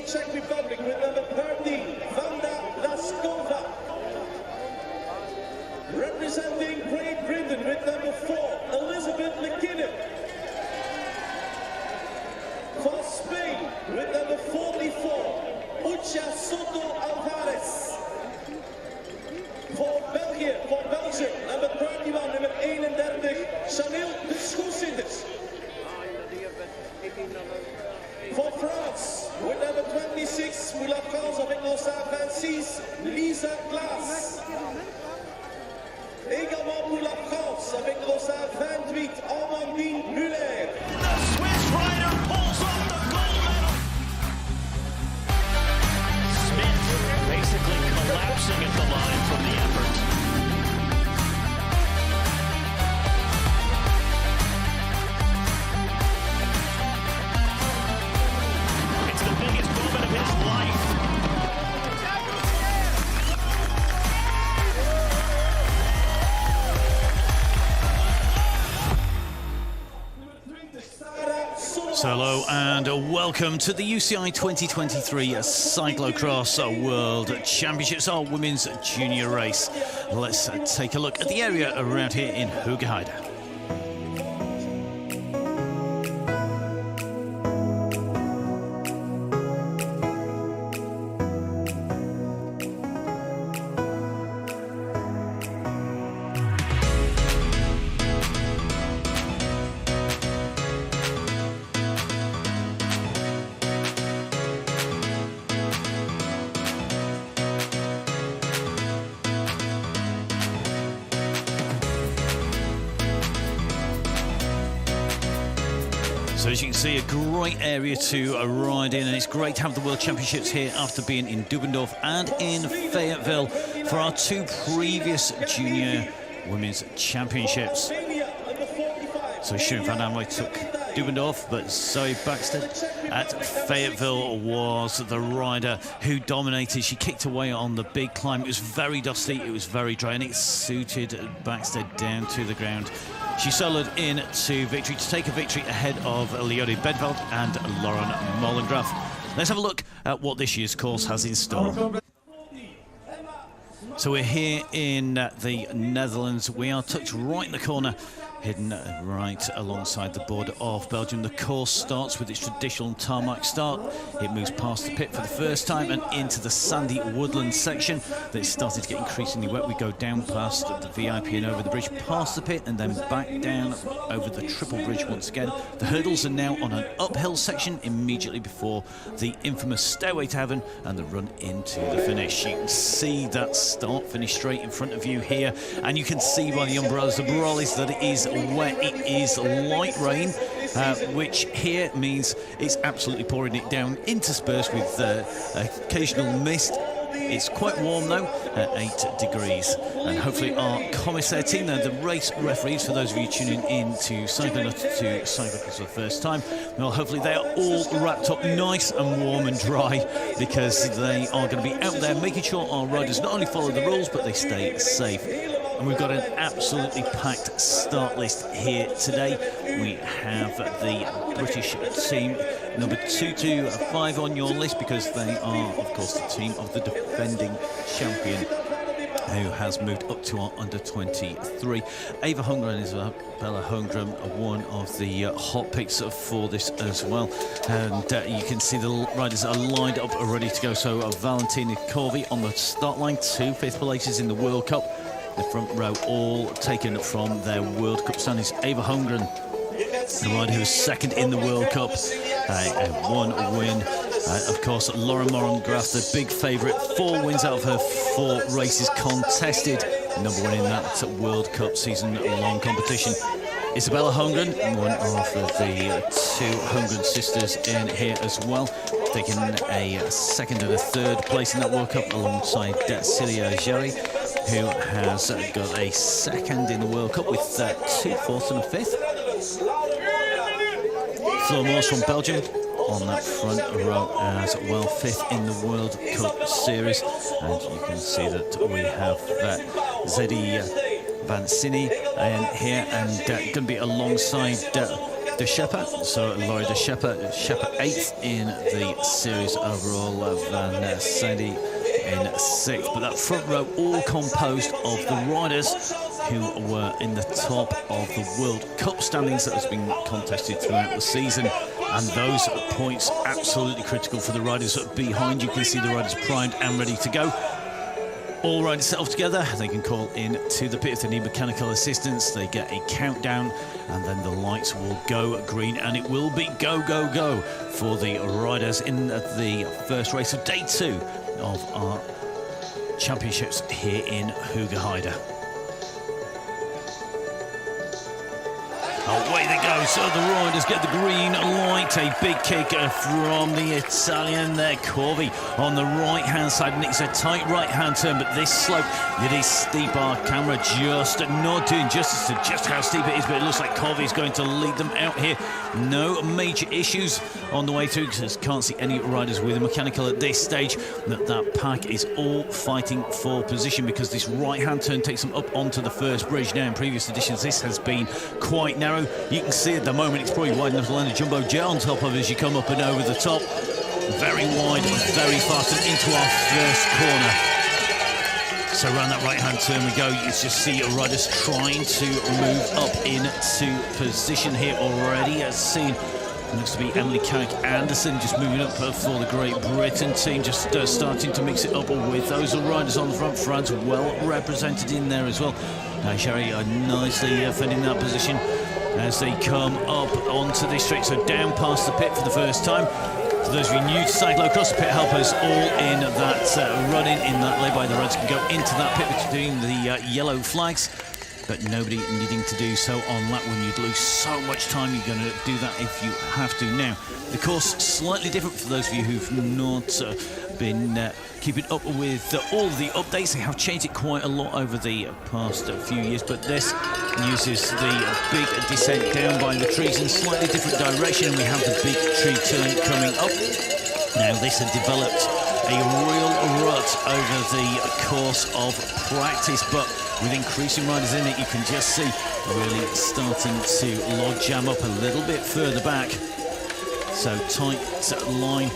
Czech Republic with number 13, Vanda Laskova. Representing Great Britain with number 4, Elizabeth McKinnon. For Spain with number 44, Ucha Soto Alvarez. For Belgium, number 31, nummer 31, Chanel de Schoesinders. For France, with number 26, pour la France avec l'ossard 26, Lisa Glass. Également pour la France avec l'ossard 28, Amandine Muller. The Swiss rider pulls off the gold medal. Smith basically collapsing at the line from the effort. It's the biggest moment of his life. Hello and welcome to the UCI 2023 Cyclo-cross World Championships, our women's junior race. Let's take a look at the area around here in Hoogerheide. So as you can see, a great area to ride in, and it's great to have the World Championships here after being in Dubendorf and in Fayetteville for our two previous junior women's championships. So Sharon van Amway took Dubendorf, but Zoe Baxter at Fayetteville was the rider who dominated. She kicked away on the big climb. It was very dusty, it was very dry, and it suited Baxter down to the ground. She soloed in to victory to take a victory ahead of Leonie Bedveld and Lauren Molengraaf. Let's have a look at what this year's course has in store. So we're here in the Netherlands. We are tucked right in the corner, hidden right alongside the border of Belgium. The course starts with its traditional tarmac start. It moves past the pit for the first time and into the sandy woodland section. That started to get increasingly wet. We go down past the VIP and over the bridge, past the pit, and then back down over the triple bridge once again. The hurdles are now on an uphill section immediately before the infamous Stairway to Heaven and the run into the finish. You can see that start finish straight in front of you here, and you can see by the umbrellas, the brollies, that it is wet. It is light rain, which here means it's absolutely pouring it down, interspersed with occasional mist. It's quite warm though, at 8 degrees. And hopefully our commissaire team, the race referees, for those of you tuning in to Cyclo-cross for the first time, well, hopefully they are all wrapped up nice and warm and dry, because they are going to be out there making sure our riders not only follow the rules, but they stay safe. And we've got an absolutely packed start list here today. We have the British team, number 2 to 5 on your list, because they are, of course, the team of the defending champion, who has moved up to our under-23. Ava Holmgren is Bella Holmgren, one of the hot picks for this as well. And you can see the riders are lined up, ready to go. So Valentina Corvi on the start line, 2 fifth places in the World Cup. The front row all taken from their World Cup standings. Ava Holmgren, the rider who was second in the World Cup, one win. Of course, Lauren Molengraaf, the big favourite, 4 wins out of her 4 races contested. Number 1 in that World Cup season-long competition. Isabella Holmgren, one of the 2 Holmgren sisters in here as well, taking a 2nd and a 3rd place in that World Cup alongside Celia Jerry, who has got a 2nd in the World Cup with 2 4th and a 5th. Fleur Morse from Belgium on that front row as well, 5th in the World Cup Series. And you can see that we have Zeddy Van Sini in here, and going to be alongside De Schepper. So Laurie De Schepper 8th in the series overall, Van Sandy in 6th. But that front row all composed of the riders who were in the top of the World Cup standings that has been contested throughout the season. And those points absolutely critical for the riders behind. You can see the riders primed and ready to go. All riders set off together. They can call in to the pit if they need mechanical assistance. They get a countdown and then the lights will go green and it will be go, go, go for the riders in the first race of day 2 of our championships here in Hoogerheide. Away they go, so the riders get the green light. A big kick from the Italian there, Corvi on the right-hand side, and it's a tight right-hand turn, but this slope, it is steep. Our camera just not doing justice to just how steep it is, but it looks like Corvi is going to lead them out here. No major issues on the way through, because can't see any riders with a mechanical at this stage. That pack is all fighting for position, because this right-hand turn takes them up onto the first bridge. Now, in previous editions, this has been quite narrow. You can see at the moment it's probably wide enough to land a jumbo jet on top of as you come up and over the top. Very wide, very fast, and into our first corner. So around that right-hand turn we go. You just see riders trying to move up into position here already. As seen, looks to be Emily Carrick-Anderson just moving up for the Great Britain team, just starting to mix it up with those riders on the front. France well represented in there as well. Sherry nicely defending that position as they come up onto this straight, so down past the pit for the first time. For those of you new to cyclo-cross, the pit helpers all in that run-in, in that lay-by. The riders can go into that pit between the yellow flags, but nobody needing to do so on lap 1. You'd lose so much time. You're going to do that if you have to. Now, the course slightly different for those of you who've not been keeping up with all the updates. They have changed it quite a lot over the past few years, but this uses the big descent down by the trees in slightly different direction, and we have the big tree turn coming up. Now, this had developed a real rut over the course of practice, but with increasing riders in it, you can just see really starting to log jam up a little bit further back. So tight line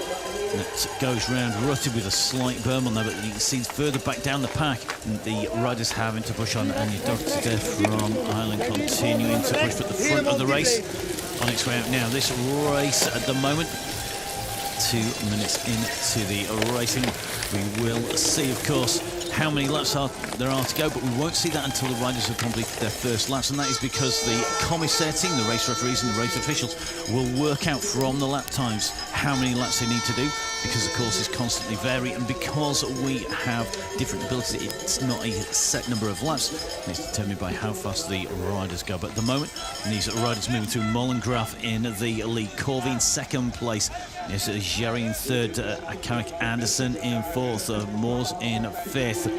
that goes round, rutted with a slight berm on there, but you can see further back down the pack, the riders having to push on, and your Dr. Death from Ireland continuing to push at the front of the race on its way out. Now, this race at the moment, 2 minutes into the racing, we will see, of course, how many laps there are to go, but we won't see that until the riders have completed their first laps, and that is because the commissaire team, the race referees and the race officials, will work out from the lap times how many laps they need to do, because the courses constantly vary, and because we have different abilities, it's not a set number of laps. It's determined by how fast the riders go. But at the moment, these riders moving through. Mollengrath in the lead, Corvi in second place, is Jerry in third, Carrick-Anderson in fourth, Moores in fifth,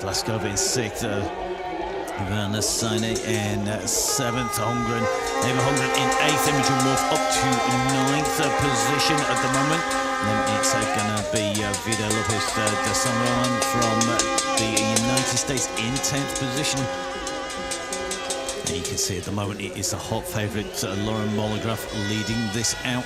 Glasgow in sixth, Van Sine in seventh, Eva Holmgren in eighth, Imogen Wolf up to ninth position at the moment. And then it's going to be Vida Lopez de San Roman from the United States in 10th position. And you can see at the moment it is the hot favourite, Lauren Mollengrath, leading this out.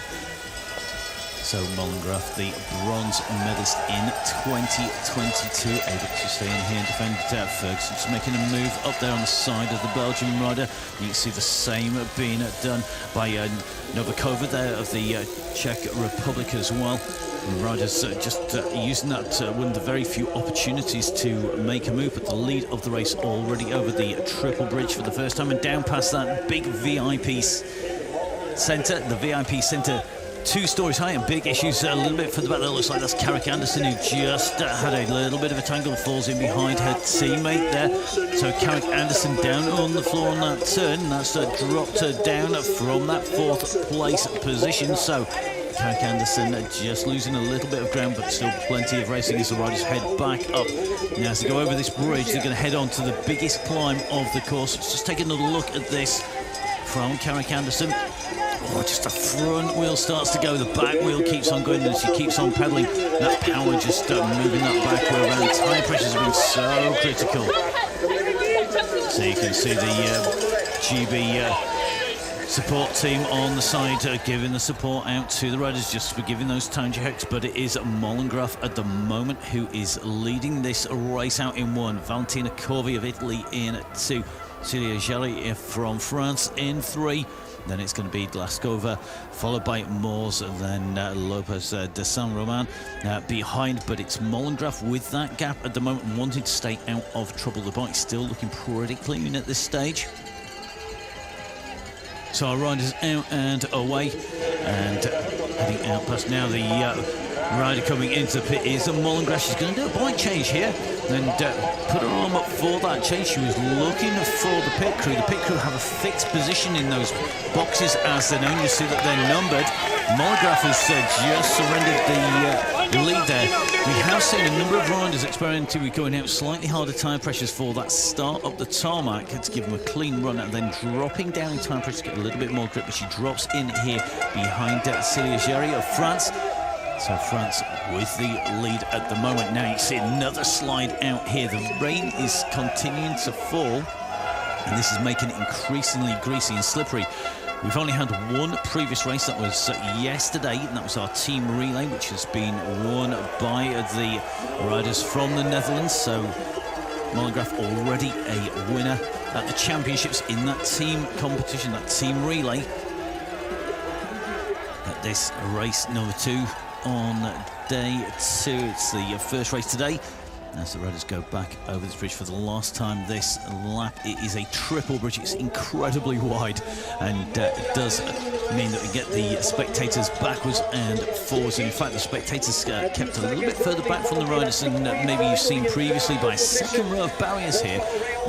So Mollengrath, the bronze medalist in 2022, able to stay in here and defend. Ferguson's making a move up there on the side of the Belgian rider. You can see the same being done by Novakova there of the Czech Republic as well. And riders just using that one of the very few opportunities to make a move, but the lead of the race already over the triple bridge for the first time, and down past that big VIP centre, the VIP centre 2 stories high, and big issues a little bit further back. That looks like that's Carrick-Anderson, who just had a little bit of a tangle, falls in behind her teammate there. So Carrick-Anderson down on the floor on that turn, and that's dropped her down from that 4th place position. So Carrick-Anderson just losing a little bit of ground, but still plenty of racing as the riders head back up. Now, as they go over this bridge, they're going to head on to the biggest climb of the course. Let's just take another look at this from Carrick-Anderson. Oh, just the front wheel starts to go, the back wheel keeps on going, and she keeps on pedalling. That power just moving that back wheel around. Tyre pressures have been so critical. So you can see the GB support team on the side, giving the support out to the riders, just for giving those time checks. But it is Mollengrath at the moment who is leading this race out in 1. Valentina Corvi of Italy in 2. Celia Jarry from France in 3. Then it's going to be Glaskova, followed by Moors, and then Lopez de Saint-Romain behind. But it's Mollengrath with that gap at the moment, wanting to stay out of trouble. The bike's still looking pretty clean at this stage. So our riders out and away, and heading out past now. The rider coming into the pit is Mollengrath. She's going to do a bike change here and put her arm up for that change. She was looking for the pit crew. The pit crew have a fixed position in those boxes as they're known. You see that they're numbered. Mollengrath has just surrendered the lead there. We have seen a number of riders experimenting with going out slightly harder tyre pressures for that start up the tarmac to give them a clean run, and then dropping down in tyre pressure to get a little bit more grip. But she drops in here behind Celia Jarry of France. So France with the lead at the moment. Now you see another slide out here. The rain is continuing to fall, and this is making it increasingly greasy and slippery. We've only had one previous race, that was yesterday, and that was our team relay, which has been won by the riders from the Netherlands. So Mollengrath already a winner at the championships in that team competition, that team relay. At this race number 2 on day 2, it's the first race today. As the riders go back over this bridge for the last time this lap. It is a triple bridge. It's incredibly wide, and it does mean that we get the spectators backwards and forwards. In fact, the spectators kept a little bit further back from the riders than maybe you've seen previously, by a second row of barriers here.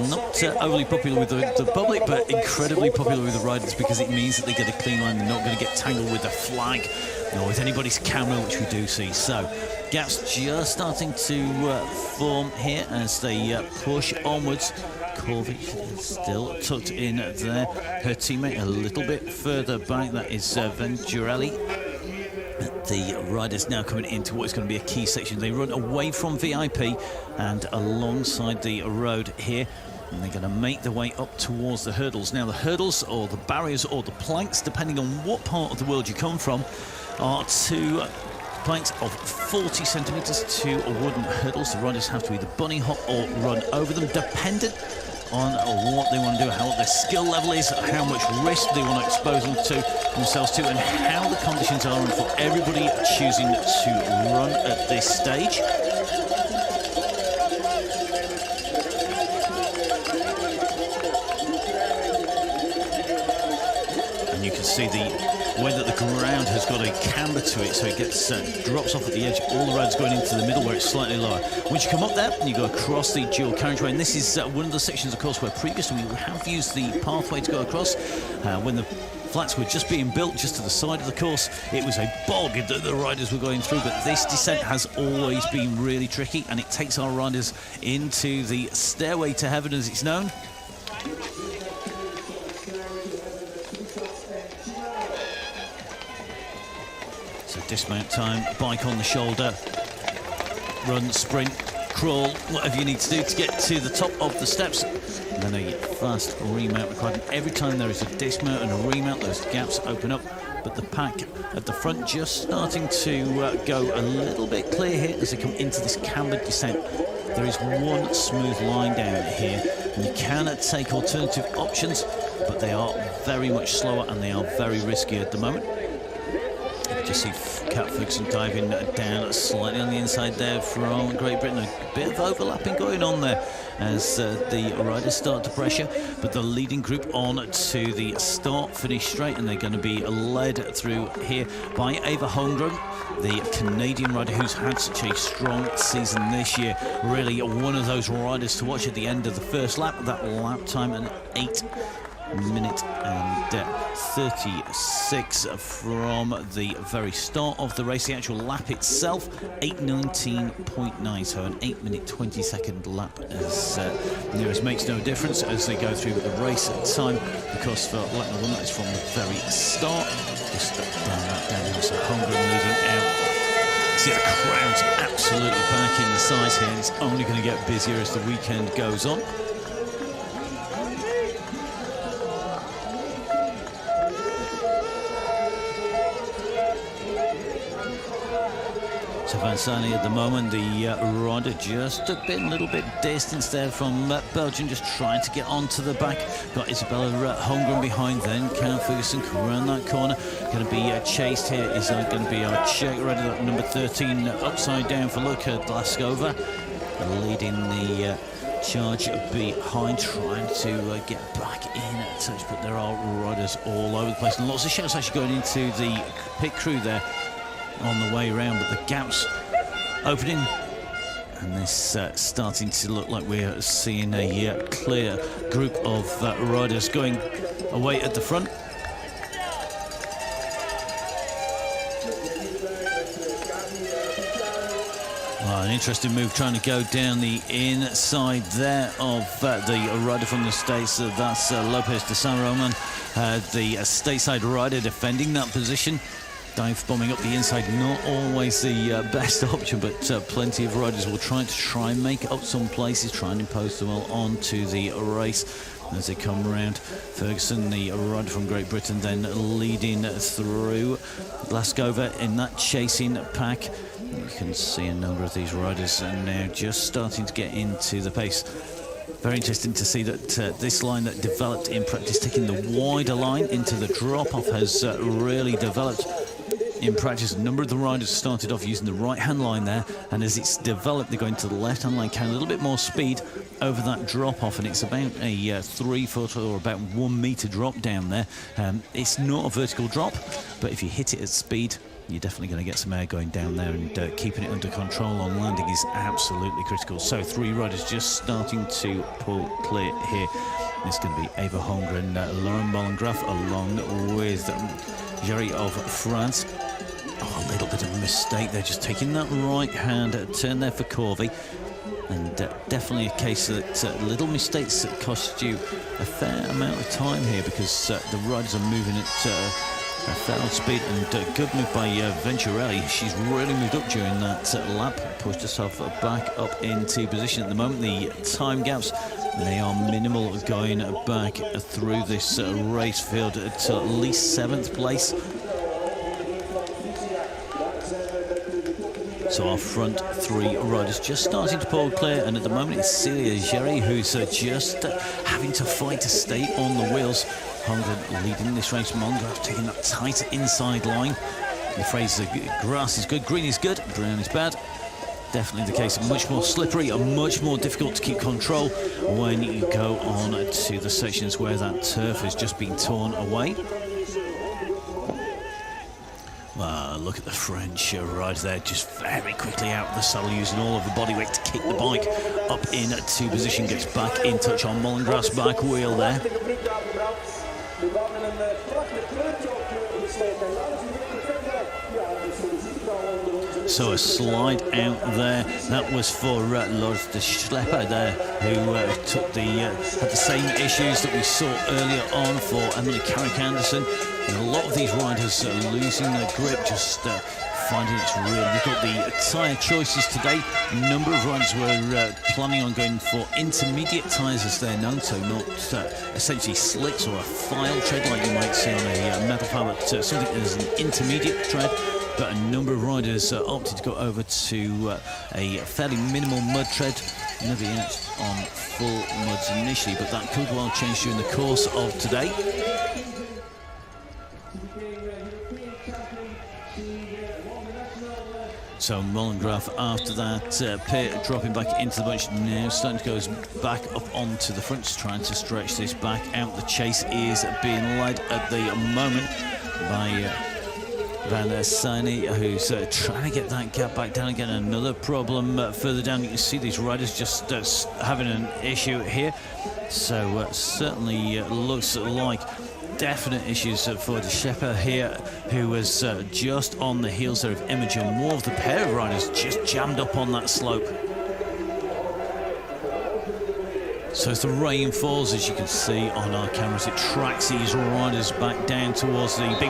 Not overly popular with the public, but incredibly popular with the riders, because it means that they get a clean line. They're not going to get tangled with the flag or with anybody's camera, which we do see. So gaps just starting to form here as they push onwards. Corvi still tucked in there. Her teammate a little bit further back. That is Venturelli. The riders now coming into what is going to be a key section. They run away from VIP and alongside the road here, and they're going to make their way up towards the hurdles. Now the hurdles, or the barriers, or the planks, depending on what part of the world you come from, are 2 planks of 40 centimetres, 2 wooden hurdles. The riders have to either bunny hop or run over them, dependent on what they want to do, how their skill level is, how much risk they want to expose themselves to, and how the conditions are, and for everybody choosing to run at this stage. And you can see the way that the ground has got a camber to it, so it gets drops off at the edge. All the riders going into the middle where it's slightly lower. Once you come up there, you go across the dual carriageway, and this is one of the sections, of course, where previously we have used the pathway to go across. When the flats were just being built just to the side of the course, it was a bog that the riders were going through, but this descent has always been really tricky, and it takes our riders into the stairway to heaven, as it's known. Dismount time, bike on the shoulder, run, sprint, crawl, whatever you need to do to get to the top of the steps. And then a fast remount required. And every time there is a dismount and a remount, those gaps open up. But the pack at the front just starting to go a little bit clear here as they come into this cambered descent. There is one smooth line down here, and you can take alternative options, but they are very much slower and they are very risky at the moment. Just see Kat Ferguson diving down slightly on the inside there from Great Britain. A bit of overlapping going on there as the riders start to pressure, but the leading group on to the start finish straight, and they're going to be led through here by Ava Holmgren, the Canadian rider who's had such a strong season this year. Really one of those riders to watch at the end of the first lap. That lap time an 8 minute and 36 from the very start of the race. The actual lap itself 8:19.9, so an 8 minute 20 second lap, as nearest makes no difference as they go through the race time. Of course, for lap number 1, that is from the very start. Just down so Holmgren leading out. See the crowd's absolutely packing the size here, and it's only going to get busier as the weekend goes on. So Vansani at the moment, the rider just a little bit distance there from Belgium, just trying to get onto the back. Got Isabella Holmgren behind, then Cam Ferguson around that corner. Going to be chased here is going to be our Czech rider, that number 13, upside down for Luka Glaskova, leading the charge behind, trying to get back in touch, but there are riders all over the place, and lots of shouts actually going into the pit crew there on the way around, but the gaps opening, and this starting to look like we're seeing a clear group of riders going away at the front. An interesting move trying to go down the inside there of the rider from the States. That's Lopez de San Roman, the stateside rider defending that position. Dive bombing up the inside, not always the best option, but plenty of riders will try and make up some places, try and impose them well onto the race as they come around. Ferguson, the rider from Great Britain, then leading through. Glaskova in that chasing pack. You can see a number of these riders are now just starting to get into the pace. Very interesting to see that this line that developed in practice, taking the wider line into the drop-off, has really developed in practice. A number of the riders started off using the right-hand line there, and as it's developed, they're going to the left-hand line, carrying a little bit more speed over that drop-off, and it's about a 3 foot or about 1 metre drop down there. It's not a vertical drop, but if you hit it at speed, you're definitely going to get some air going down there, and keeping it under control on landing is absolutely critical. So 3 riders just starting to pull clear here. It's going to be Eva Holmgren, Lauren Mollengrath, along with Jerry of France. Oh, a little bit of a mistake there, just taking that right-hand turn there for Corvey. And definitely a case that little mistakes that cost you a fair amount of time here, because the riders are moving at a fair speed, and good move by Venturelli. She's really moved up during that lap, pushed herself back up into position. At the moment, the time gaps, they are minimal going back through this race field to at least 7th place. So our front 3 riders just starting to pull clear, and at the moment it's Celia Jerry who's just having to fight to stay on the wheels. Holmgren leading this race. Mollengrath taking that tight inside line. The phrase, the grass is good, green is good, brown is bad. Definitely the case. Much more slippery and much more difficult to keep control when you go on to the sections where that turf has just been torn away. Look at the French right there, just very quickly out of the saddle, using all of the body weight to kick the bike up into position. Gets back in touch on Mollengrath's back wheel there. So a slide out there. That was for Lars de Schlepper there, who had the same issues that we saw earlier on for Emily Carrick-Anderson. And a lot of these riders are losing their grip, just finding it's really difficult. The tyre choices today, a number of riders were planning on going for intermediate tyres, as they're known, so not essentially slicks or a file tread like you might see on a metal file, but something that is an intermediate tread. But a number of riders opted to go over to a fairly minimal mud tread. Never yet on full muds initially, but that could well change during the course of today. So Mollengrath, after that pit, dropping back into the bunch, now starting to go back up onto the front, trying to stretch this back out. The chase is being led at the moment by Van Sani, who's trying to get that gap back down again. Another problem further down. You can see these riders just having an issue here. So certainly looks like definite issues for De Schlepper here, who was just on the heels there of Imogen. More of the pair of riders just jammed up on that slope. So as the rain falls, as you can see on our cameras, it tracks these riders back down towards the big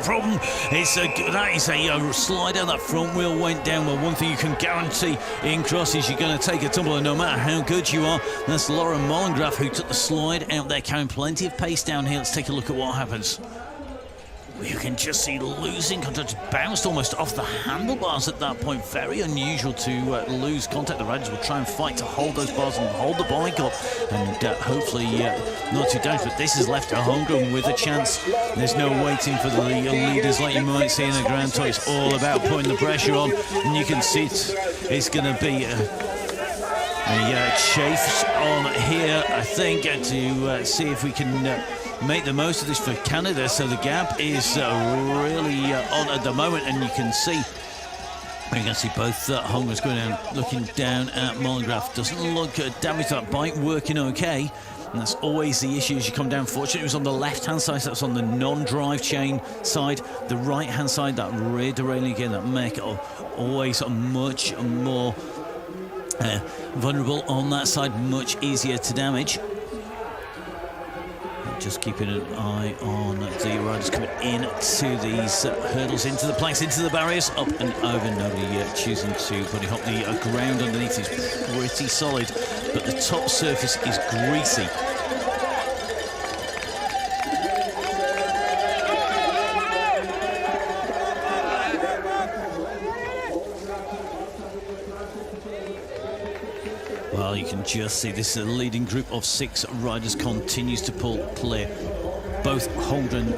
problem. That is a slide down. That front wheel went down. Well, one thing you can guarantee in cross is you're going to take a tumble, and no matter how good you are. That's Lauren Mollengrath, who took the slide out there, carrying plenty of pace down here. Let's take a look at what happens. You can just see losing contact, bounced almost off the handlebars at that point. Very unusual to lose contact. The riders will try and fight to hold those bars and hold the bike up, and hopefully not too damaged. But this has left Hungary with a chance. There's no waiting for the leaders like you might see in a Grand Tour. It's all about putting the pressure on, and you can see it's going to be a chase on here, I think, to see if we can make the most of this for Canada. So the gap is really on at the moment, and you can see both Hungers going down, looking down at Mollengrath. Doesn't look damaged, that bike working okay, and that's always the issue as you come down. Fortunately, it was on the left-hand side, so that's on the non-drive chain side. The right-hand side, that rear derailing again, that make it always much more vulnerable on that side, much easier to damage. Just keeping an eye on the riders coming into these hurdles, into the planks, into the barriers, up and over. Nobody choosing to bunny hop. The ground underneath is pretty solid, but the top surface is greasy. Well, you can just see this leading group of 6 riders continues to pull clear. Both Holmgren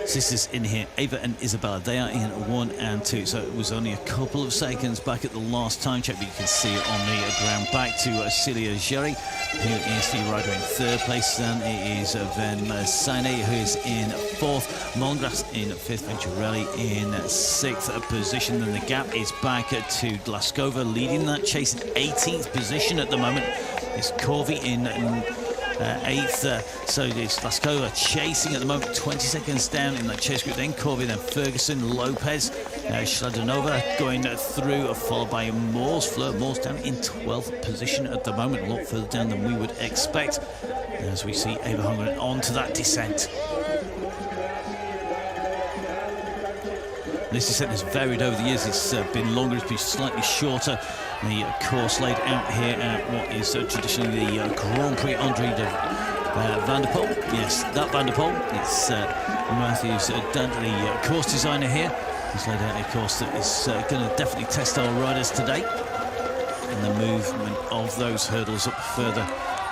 sisters in here, Ava and Isabella, they are in 1 and 2, so it was only a couple of seconds back at the last time check, but you can see it on the ground. Back to Celia Jerry, who is the rider in 3rd place. Then it is Van Sane, who is in 4th, Mollengrath in 5th, Venturelli in 6th position. Then the gap is back to Glaskova, leading that chase in 18th position at the moment. It's Corvey in 8th, so it's Glaskova chasing at the moment, 20 seconds down in that chase group. Then Corvey, then Ferguson, Lopez, Shladonova going through, followed by Moores. Fleur Moores down in 12th position at the moment, a lot further down than we would expect, as we see Ava Hungren onto that descent. This descent has varied over the years. It's been longer, it's been slightly shorter. The course laid out here at what is traditionally the Grand Prix Andre de Van der Poel. Yes, that Van der Poel. It's Matthew's done, the course designer here. He's laid out a course that is going to definitely test our riders today. And the movement of those hurdles up further,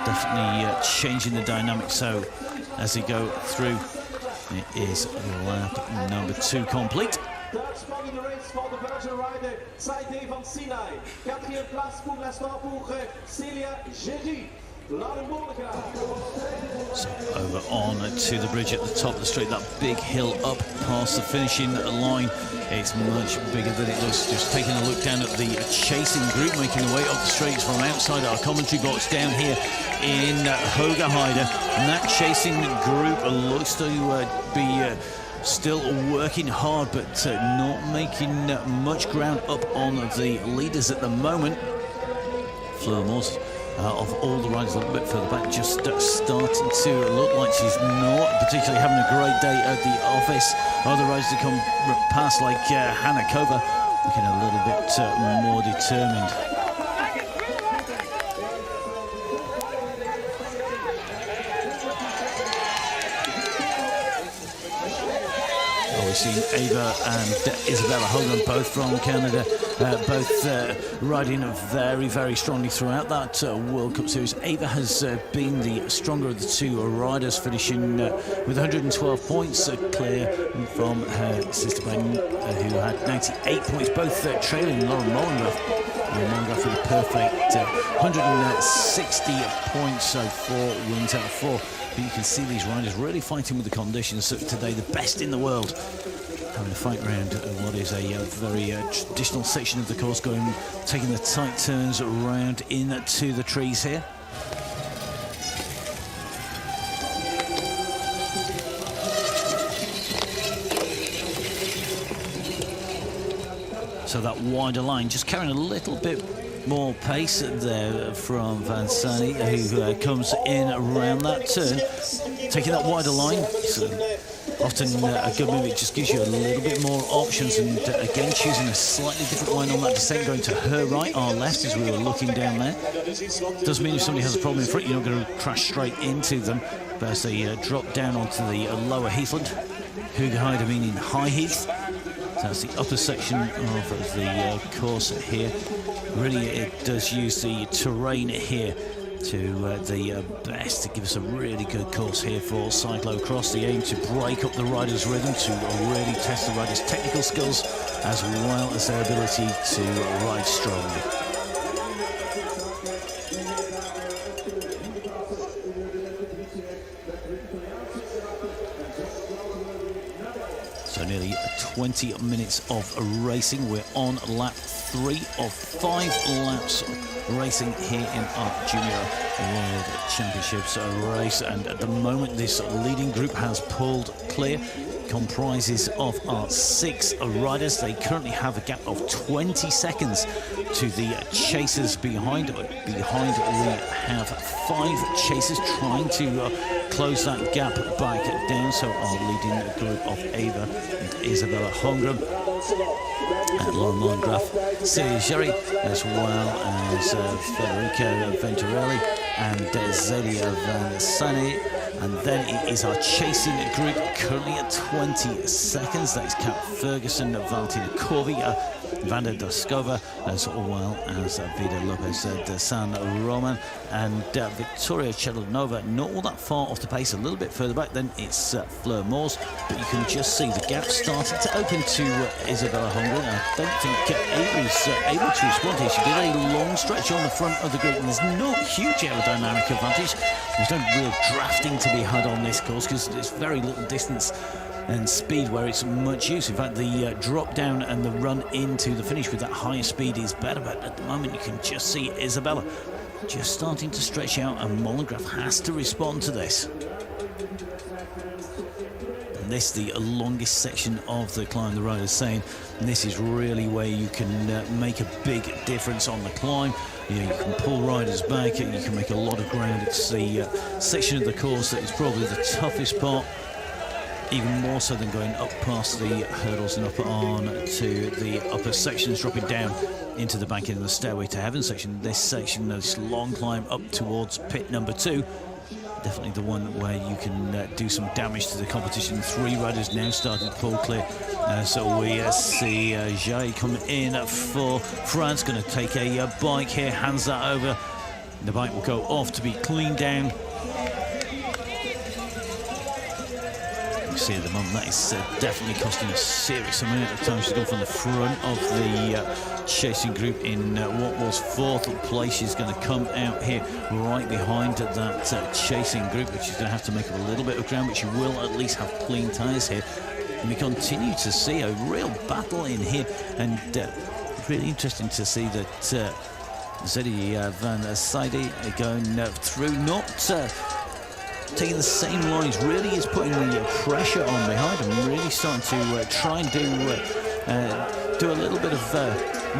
definitely changing the dynamics. So as they go through, it is lap number 2 complete. Dutch body the race for the Belgian rider, Saïd van Sinai. 4e place pour l'instant pour Celia Jerry. So over on to the bridge at the top of the straight, that big hill up past the finishing line. It's much bigger than it looks. Just taking a look down at the chasing group, making their way up the straights from outside our commentary box down here in Hoogerheide. And that chasing group looks to be still working hard, but not making much ground up on the leaders at the moment. Fleur Moores, of all the riders a little bit further back, just starting to look like she's not particularly having a great day at the office. Other riders to come past, like Hannah Kova, looking a little bit more determined. We've seen Ava and Isabella Hogan, both from Canada, both riding very, very strongly throughout that World Cup Series. Ava has been the stronger of the 2 riders, finishing with 112 points, clear from her sister Ben, who had 98 points, both trailing Lauren Mollengrath. Mollengrath with a perfect 160 points, so 4 wins out of 4. But you can see these riders really fighting with the conditions today, the best in the world, having a fight around what is a very traditional section of the course, taking the tight turns around into the trees here. So that wider line, just carrying a little bit more pace there from Van Sane, who comes in around that turn, taking that wider line. So often a good move, it just gives you a little bit more options, and again choosing a slightly different line on that descent, going to her right, our left, as we were looking down there. Doesn't mean if somebody has a problem in front, you're not going to crash straight into them, but as they drop down onto the lower heathland. Hoogerheide meaning high heath. So that's the upper section of the course here. Really, it does use the terrain here to the best to give us a really good course here for cyclo-cross. The aim to break up the riders' rhythm, to really test the riders' technical skills as well as their ability to ride strongly. So nearly 20 minutes of racing. We're on lap 3 of 5 laps racing here in our Junior World Championships race. And at the moment, this leading group has pulled clear. Comprises of our 6 riders. They currently have a gap of 20 seconds to the chasers behind. We have 5 chasers trying to close that gap back down. So our leading group of Ava and Isabella Holmgren, Lauren Mollengrath, Celia Jerry, as well as Federica Venturelli and Zelia Van Sane. And then it is our chasing group, currently at 20 seconds. That is Kat Ferguson, Valentina Corvi, Vanda Doskova, as well as Vida Lopez de San Roman, and Victoria Chelanova. Not all that far off the pace, a little bit further back. Then it's Fleur Moores, but you can just see the gap starting to open to Isabella Holmgren. I don't think Ava was able to respond here. She did a long stretch on the front of the group, and there's not huge aerodynamic advantage. There's no real drafting to be had on this course because there's very little distance and speed where it's much use. In fact, the drop down and the run into the finish with that higher speed is better, but at the moment you can just see Isabella just starting to stretch out, and Mollengrath has to respond to this. And this is the longest section of the climb, the rider's saying, and this is really where you can make a big difference on the climb. You can pull riders back, and you can make a lot of ground. It's the section of the course that is probably the toughest part, even more so than going up past the hurdles and up on to the upper sections, dropping down into the banking of the Stairway to Heaven section. This section, this long climb up towards pit number 2, definitely the one where you can do some damage to the competition. 3 riders now starting to pull clear. So we see Jai come in for France, going to take a bike here, hands that over. The bike will go off to be cleaned down. You see at the moment that is definitely costing a serious amount of time. She's gone from the front of the chasing group in what was 4th place. She's going to come out here right behind that chasing group, which she's going to have to make up a little bit of ground, but she will at least have clean tyres here. And we continue to see a real battle in here, and really interesting to see that Zelia Van Sade going through, not taking the same lines, really is putting the pressure on behind and really starting to try and do a little bit of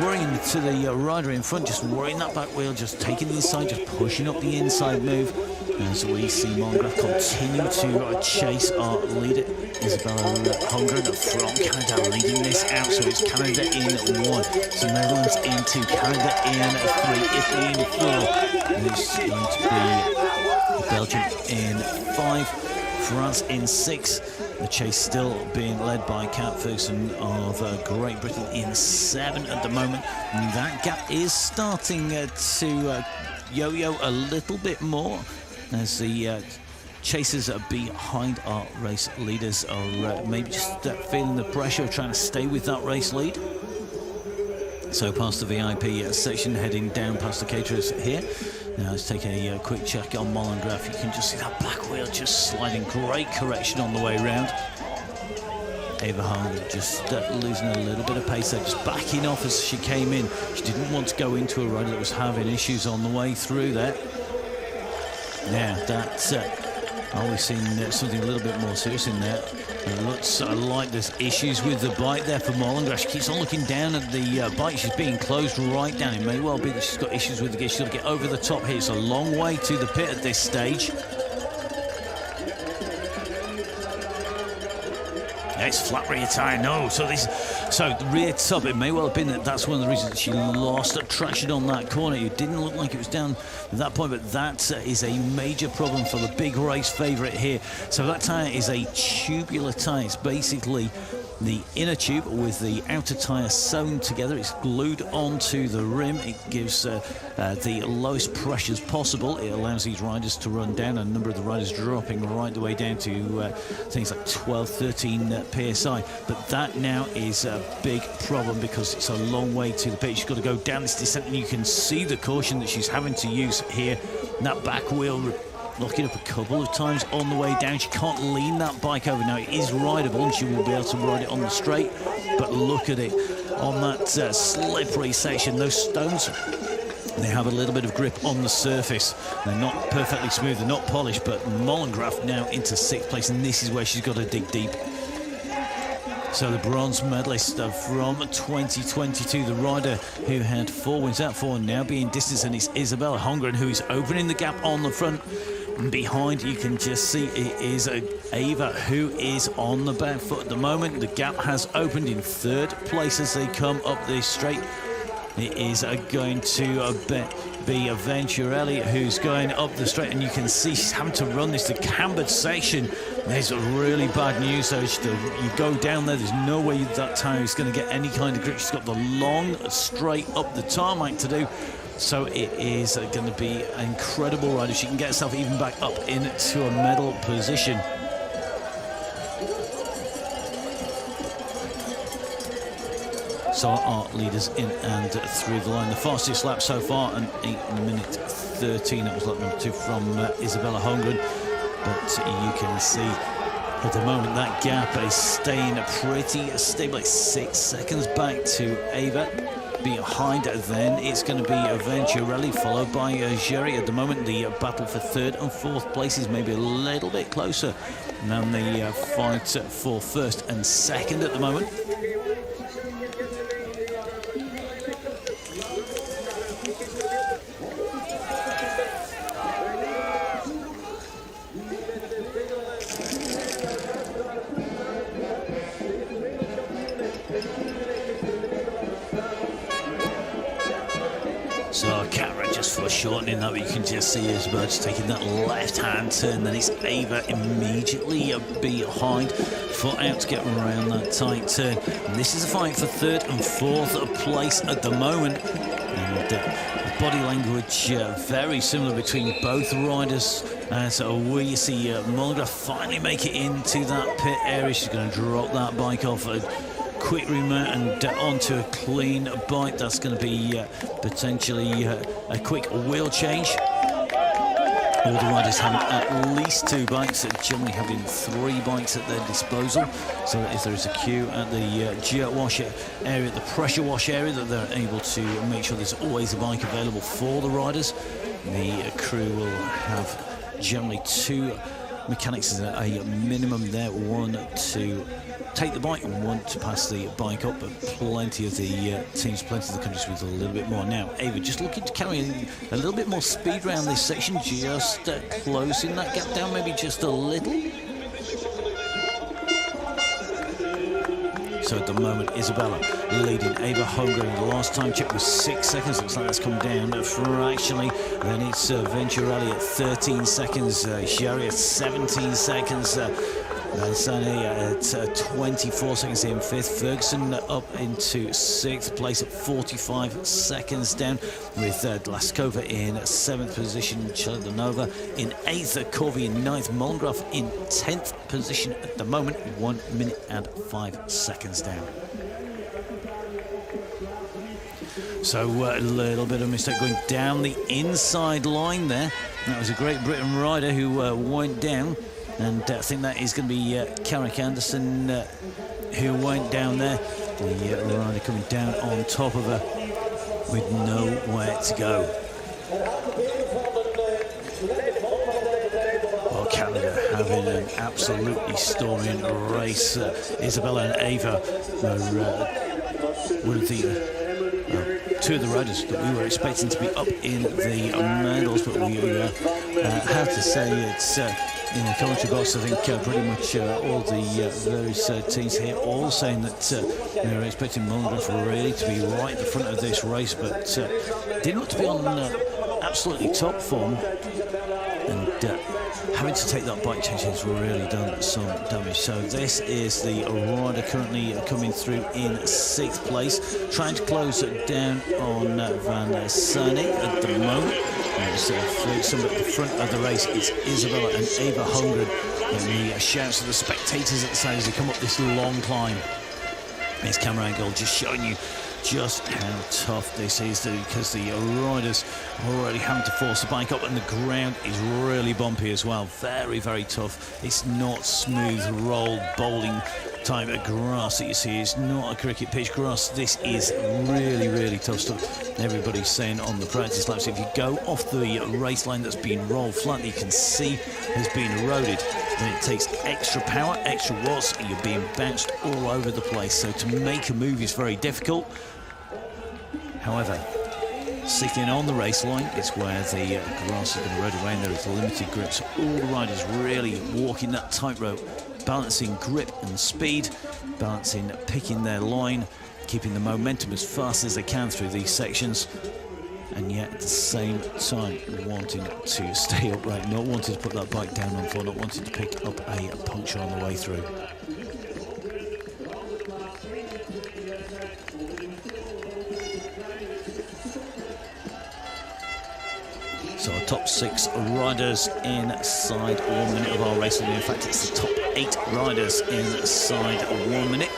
worrying to the rider in front, just worrying that back wheel, just taking the inside, just pushing up the inside move. As we see Mollengrath continue to chase our leader, Isabella Holmgren from Canada, leading this out. So it's Canada in 1, so Netherlands in 2, Canada in 3, Italy in 4. This is going to be Belgium in 5, France in 6. The chase still being led by Kat Ferguson of Great Britain in 7 at the moment. And that gap is starting to yo-yo a little bit more as the chasers behind our race leaders are maybe just feeling the pressure of trying to stay with that race lead. So past the VIP section, heading down past the caterers here. Now let's take a quick check on Mollengrath. You can just see that back wheel just sliding. Great correction on the way round. Ava Hahn just losing a little bit of pace there, just backing off as she came in. She didn't want to go into a rider that was having issues on the way through there. Now that's we've seen something a little bit more serious in there. It looks like there's issues with the bike there for Mollengrath. She keeps on looking down at the bike. She's being closed right down. It may well be that she's got issues with the gear. She's got to get over the top here. It's a long way to the pit at this stage. nice flat rear tyre. No, so the rear tub, it may well have been that's one of the reasons that she lost traction on that corner. It didn't look like it was down at that point, but that is a major problem for the big race favourite here. So that tyre is a tubular tyre. It's basically the inner tube with the outer tyre sewn together. It's glued onto the rim. It gives the lowest pressures possible. It allows these riders to run down, a number of the riders dropping right the way down to things like 12, 13 PSI. But that now is a big problem because it's a long way to the pit. She's got to go down this descent, and you can see the caution that she's having to use here. And that back wheel locking up a couple of times on the way down. She can't lean that bike over. Now, it is rideable and she will be able to ride it on the straight, but look at it on that slippery section. Those stones, they have a little bit of grip on the surface. They're not perfectly smooth, they're not polished, but Mollengrath now into 6th place, and this is where she's got to dig deep. So the bronze medalist from 2022, the rider who had 4 wins out, 4 now being distanced, and it's Isabella Holmgren who is opening the gap on the front. And behind, you can just see it is Ava who is on the back foot at the moment. The gap has opened in 3rd place as they come up this straight. It is going to be Venturelli who's going up the straight, and you can see she's having to run this, the cambered section. There's really bad news though. You go down there, there's no way that tyre is going to get any kind of grip. She's got the long straight up the tarmac to do. So it is going to be an incredible ride if she can get herself even back up into a medal position. So our leaders in and through the line. The fastest lap so far, an 8:13. That was lap number 2 from Isabella Holmgren. But you can see at the moment that gap is staying pretty stable. It's 6 seconds back to Ava. Behind then it's going to be Venturelli, followed by Jerry. At the moment, the battle for 3rd and 4th places maybe a little bit closer than the fight for 1st and 2nd at the moment. So camera just foreshortening that, but you can just see Isabel just taking that left-hand turn. Then it's Ava immediately behind, foot out to get around that tight turn. And this is a fight for 3rd and 4th place at the moment. And body language very similar between both riders. So we see Mulder finally make it into that pit area. She's going to drop that bike off a quick remount and onto a clean bike. That's going to be potentially a quick wheel change. All the riders having at least 2 bikes, generally having 3 bikes at their disposal, so that if there is a queue at the jet wash area, the pressure wash area, that they're able to make sure there's always a bike available for the riders. The crew will have generally 2 mechanics as a minimum there, 1 to take the bike and 1 to pass the bike up, but plenty of the teams, plenty of the countries with a little bit more. Now Ava just looking to carry a little bit more speed around this section, just closing that gap down maybe just a little. So at the moment, Isabella leading Ava Holmgren. The last time check was 6 seconds. Looks like that's come down fractionally. Then it's Venturelli at 13 seconds. Sherry at 17 seconds. Sani at 24 seconds in 5th. Ferguson up into 6th place at 45 seconds down, with Glaskova in 7th position, Chadanova in 8th, Corvey in 9th, Mollengrath in 10th position at the moment, 1 minute and 5 seconds down. So a little bit of mistake going down the inside line there. That was a Great Britain rider who went down. And I think that is going to be Carrick Anderson who went down there. The rider coming down on top of her with nowhere to go. Well, Canada having an absolutely storming race. Isabella and Ava were one of the 2 of the riders that we were expecting to be up in the medals, but we have to say it's in the commentary box, I think pretty much all the various teams here all saying that they're expecting Mullengraf really to be right at the front of this race, but didn't look to be on absolutely top form, and having to take that bike change has really done some damage. So this is the rider currently coming through in 6th place, trying to close down on Van Sane at the moment. Some at the front of the race is Isabella and Eva Holmgren, and the shouts of the spectators at the side as they come up this long climb. This camera angle just showing you just how tough this is, because the riders are already having to force the bike up, and the ground is really bumpy as well. Very, very tough. It's not smooth rolled bowling type of grass that you see. It's not a cricket pitch grass. This is really, really tough stuff. Everybody's saying on the practice laps, if you go off the race line that's been rolled flat, that you can see has been eroded, then it takes extra power, extra watts, and you're being bounced all over the place. So to make a move is very difficult. However, sitting on the race line, it's where the grass has been eroded away and there is limited grip. So all the riders really walking that tightrope, balancing grip and speed, balancing, picking their line, keeping the momentum as fast as they can through these sections, and yet at the same time wanting to stay upright, not wanting to put that bike down on floor, not wanting to pick up a puncture on the way through. So our top 6 riders inside 1 minute of our race. In fact, it's the top 8 riders inside 1 minute.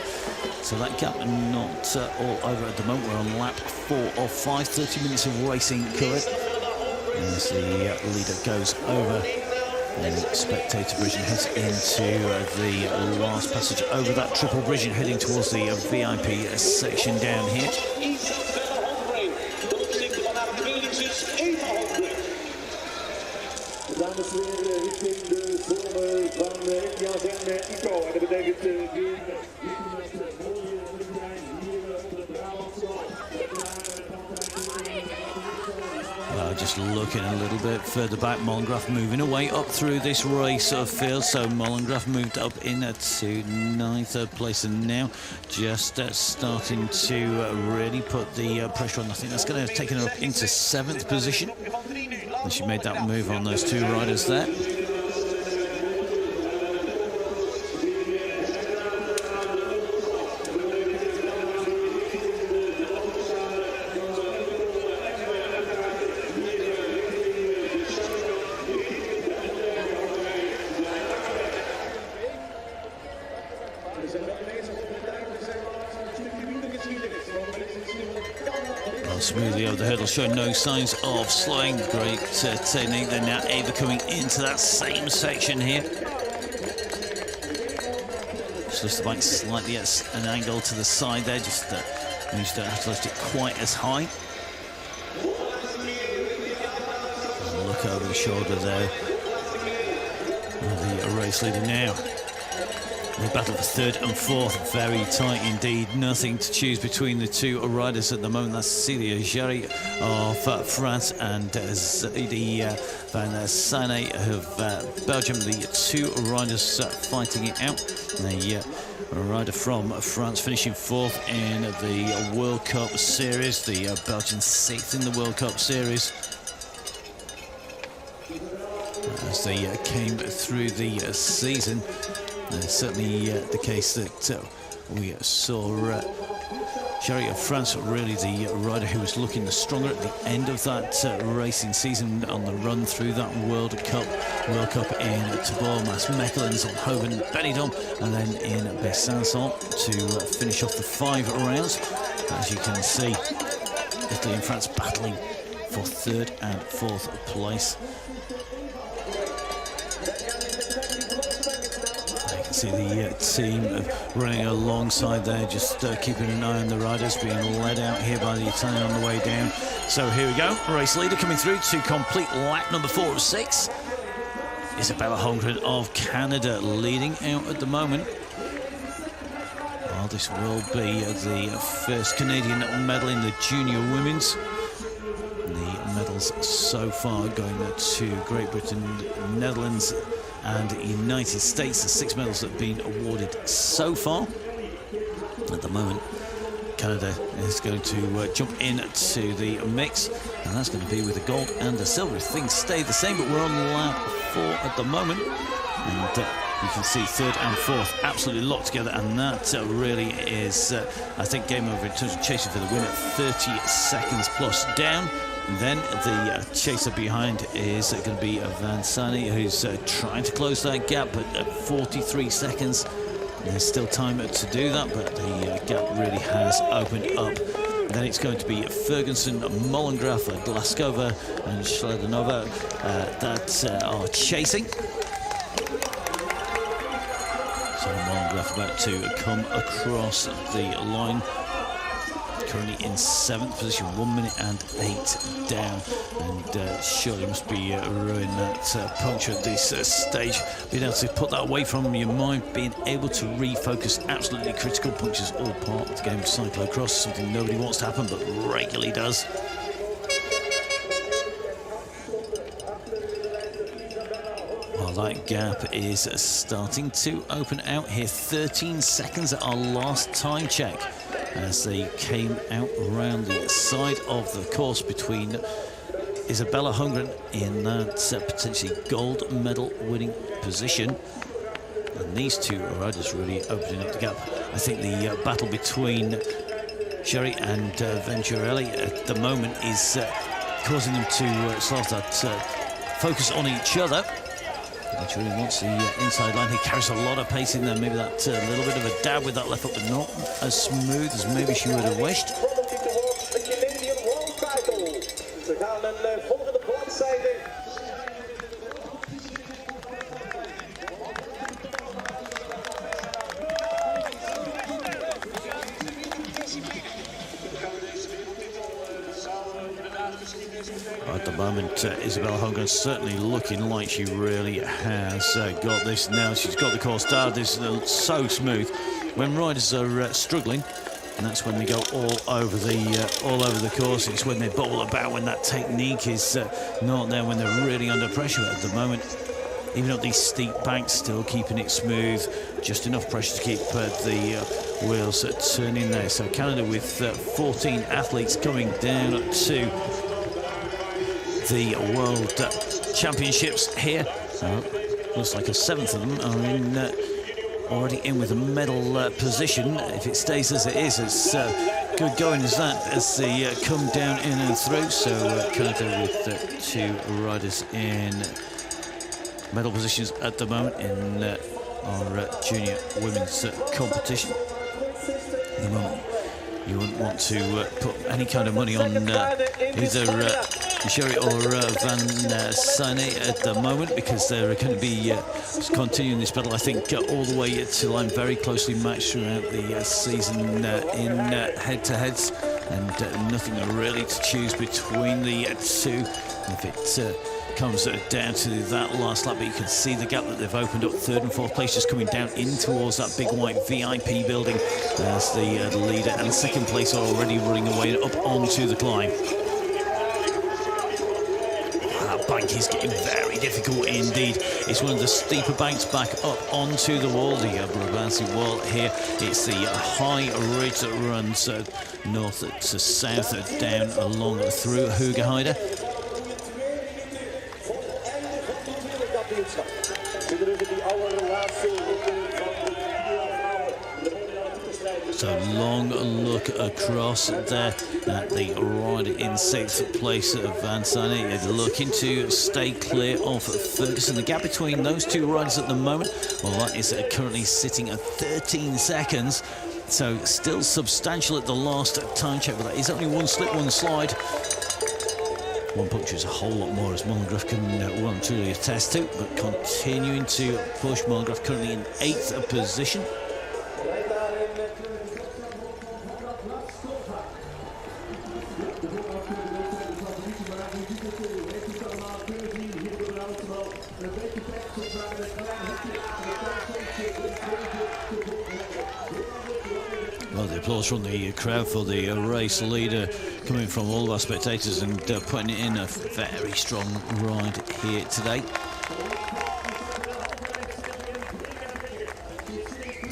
So that gap not all over at the moment. We're on lap 4 of 5, 30 minutes of racing covered. As the leader goes over the spectator bridge and heads into the last passage over that triple bridge and heading towards the VIP section down here. Dames en heren, richting de zone van India's en Ico. En dat betekent weer just looking a little bit further back, Mullengraf moving away up through this race of field. So Mullengraf moved up into 9th place, and now just starting to really put the pressure on. I think that's going to have taken her up into 7th position. And she made that move on those 2 riders there. Smoothly over the hurdle, showing no signs of slowing. Great technique. Then now Ava coming into that same section here. Just the bike slightly at an angle to the side there, just means you don't have to lift it quite as high. And look over the shoulder there. The race leader now. The battle for 3rd and 4th, very tight indeed. Nothing to choose between the 2 riders at the moment. That's Cecilia Jarry of France and Zadie Van Sane of Belgium. The 2 riders fighting it out. The rider from France finishing 4th in the World Cup Series. The Belgian 6th in the World Cup Series. As they came through the season. Certainly the case that we saw Jarry of France, really the rider who was looking the stronger at the end of that racing season on the run through that World Cup in Tabor, Maasmechelen, Zandhoven, Benidorm, and then in Besançon to finish off the 5 rounds. As you can see, Italy and France battling for 3rd and 4th place. See the team running alongside there, just keeping an eye on the riders, being led out here by the Italian on the way down. So here we go, race leader coming through to complete lap number 4 of 6. Isabella Holmgren of Canada leading out at the moment. Well, this will be the first Canadian medal in the junior women's. The medals so far going to Great Britain, Netherlands and United States, the 6 medals that have been awarded so far. At the moment, Canada is going to jump into the mix, and that's going to be with a gold and a silver. Things stay the same, but we're on lap 4 at the moment, and you can see third and fourth absolutely locked together, and that really is, I think, game over in terms of chasing for the win at 30 seconds plus down. And then the chaser behind is going to be Van Sani, who's trying to close that gap, but at 43 seconds. There's still time to do that, but the gap really has opened up. Then it's going to be Ferguson, Mollengrath, Glaskova and Schledanova that are chasing. So Mollengrath about to come across the line. Currently in 7th position, 1 minute and 8 down, and surely must be ruining that puncture at this stage. Being able to put that away from your mind, being able to refocus, absolutely critical. Punctures all part of the game of cyclocross, something nobody wants to happen but regularly does. Well, that gap is starting to open out here. 13 seconds at our last time check, as they came out around the side of the course between Isabella Hungren in that potentially gold medal winning position, and these two riders really opening up the gap. I think the battle between Sherry and Venturelli at the moment is causing them to sort of focus on each other. Which really wants the inside line. He carries a lot of pace in there. Maybe that little bit of a dab with that left foot, but not as smooth as maybe she would have wished. At the moment, Isabella Hungren certainly looking like she really has got this now. She's got the course started. This is so smooth. When riders are struggling, and that's when they go all over the course. It's when they bobble about, when that technique is not there, when they're really under pressure. At the moment, even up these steep banks, still keeping it smooth, just enough pressure to keep the wheels turning there. So Canada with 14 athletes coming down to the World Championships here. Looks like a 7th of them are in, already in with a medal position. If it stays as it is, it's good going as that, as they come down in and through. So Canada with 2 riders in medal positions at the moment in our junior women's competition. At the moment, you wouldn't want to put any kind of money on either Sherry or Van Sane at the moment, because they're going to be continuing this battle, I think, all the way till I'm very closely matched throughout the season in head-to-heads, and nothing really to choose between the two. If it comes down to that last lap, but you can see the gap that they've opened up. 3rd and 4th place just coming down in towards that big white VIP building, as the leader and 2nd place are already running away up onto the climb. That bank is getting very difficult indeed. It's one of the steeper banks back up onto the wall, the Brabantse wall here. It's the high ridge that runs north to south down along through Hoogerheide. So long look across there at the rider in 6th place of Van Sane, looking to stay clear of Ferguson. The gap between those 2 riders at the moment, well, that is currently sitting at 13 seconds. So still substantial at the last time check, but that is only 1 slip, 1 slide. 1 puncture is a whole lot more, as Mollengrath can well truly attest to, but continuing to push. Mollengrath currently in 8th position. Well, the applause from the crowd for the race leader coming from all of our spectators, and putting in a very strong ride here today.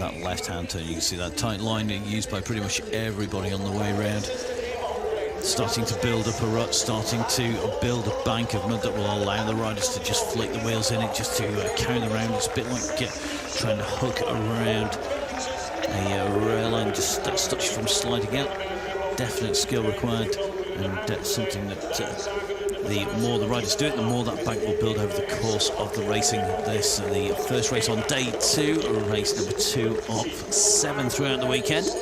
that left-hand turn. You can see that tight line used by pretty much everybody on the way round. Starting to build up a rut, starting to build a bank of mud that will allow the riders to just flick the wheels in it, just to carry them around. It's a bit like trying to hook around a rail line, just stops you from sliding out. Definite skill required, and something that the more the riders do it, the more that bank will build over the course of the racing. This the first race on day 2, race number 2 of 7 throughout the weekend.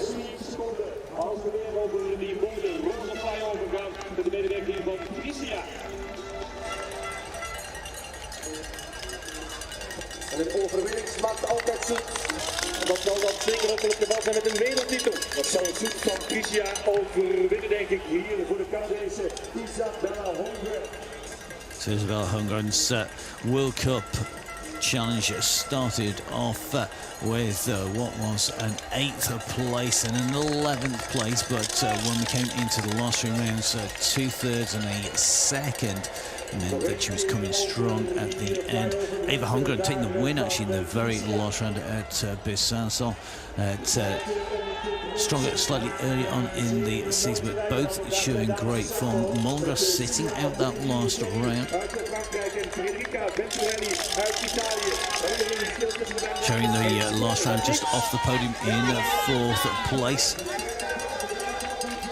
En een overwinning smaakt altijd zoet. En dat zal dan zeker ook het geval zijn met een wereldtitel. Dat zal het zoet van Tricia overwinnen, denk ik, hier voor de Canadese Isabella Hoogerheide. So Isabella Hoogerheide's World Cup challenge started off with what was an 8th place and an 11th place, but when we came into the last 3 rounds, 2/3 and a 2nd meant that she was coming strong at the end. Eva Hoogerheide taking the win actually in the very last round at Besancon. Stronger slightly early on in the season, but both showing great form. Mulgras sitting out that last round, showing the last round just off the podium in 4th place.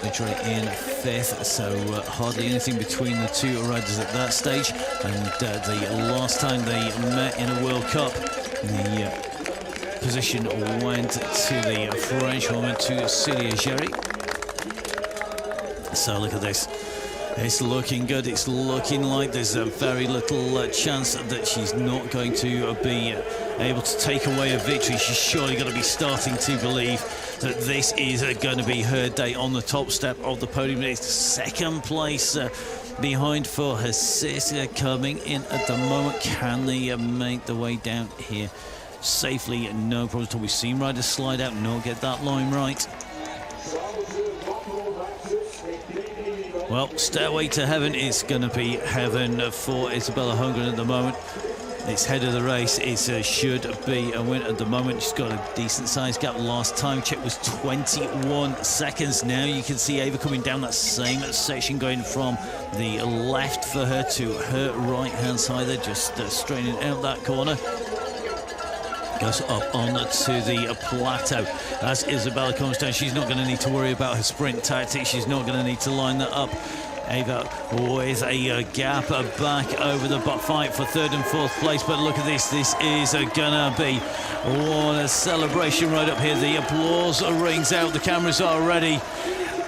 Victory in 5th, so hardly anything between the 2 riders at that stage. And the last time they met in a World Cup, the position went to the French woman, to Hoogerheide. So look at this. It's looking good. It's looking like there's a very little chance that she's not going to be able to take away a victory. She's surely going to be starting to believe that this is going to be her day on the top step of the podium. It's 2nd place behind for her sister coming in at the moment. Can they make the way down here safely? No problem at all. We've seen riders slide out and not get that line right. Well, stairway to heaven is going to be heaven for Isabella Hoogerheide at the moment. It's head of the race. It should be a win at the moment. She's got a decent-sized gap. Last time check was 21 seconds. Now you can see Ava coming down that same section, going from the left for her to her right-hand side there, just straightening out that corner. Goes up on to the plateau. As Isabella comes down, she's not going to need to worry about her sprint tactics. She's not going to need to line that up. Ava with a gap back over the fight for 3rd and 4th place. But look at this. This is going to be one celebration right up here. The applause rings out. The cameras are ready.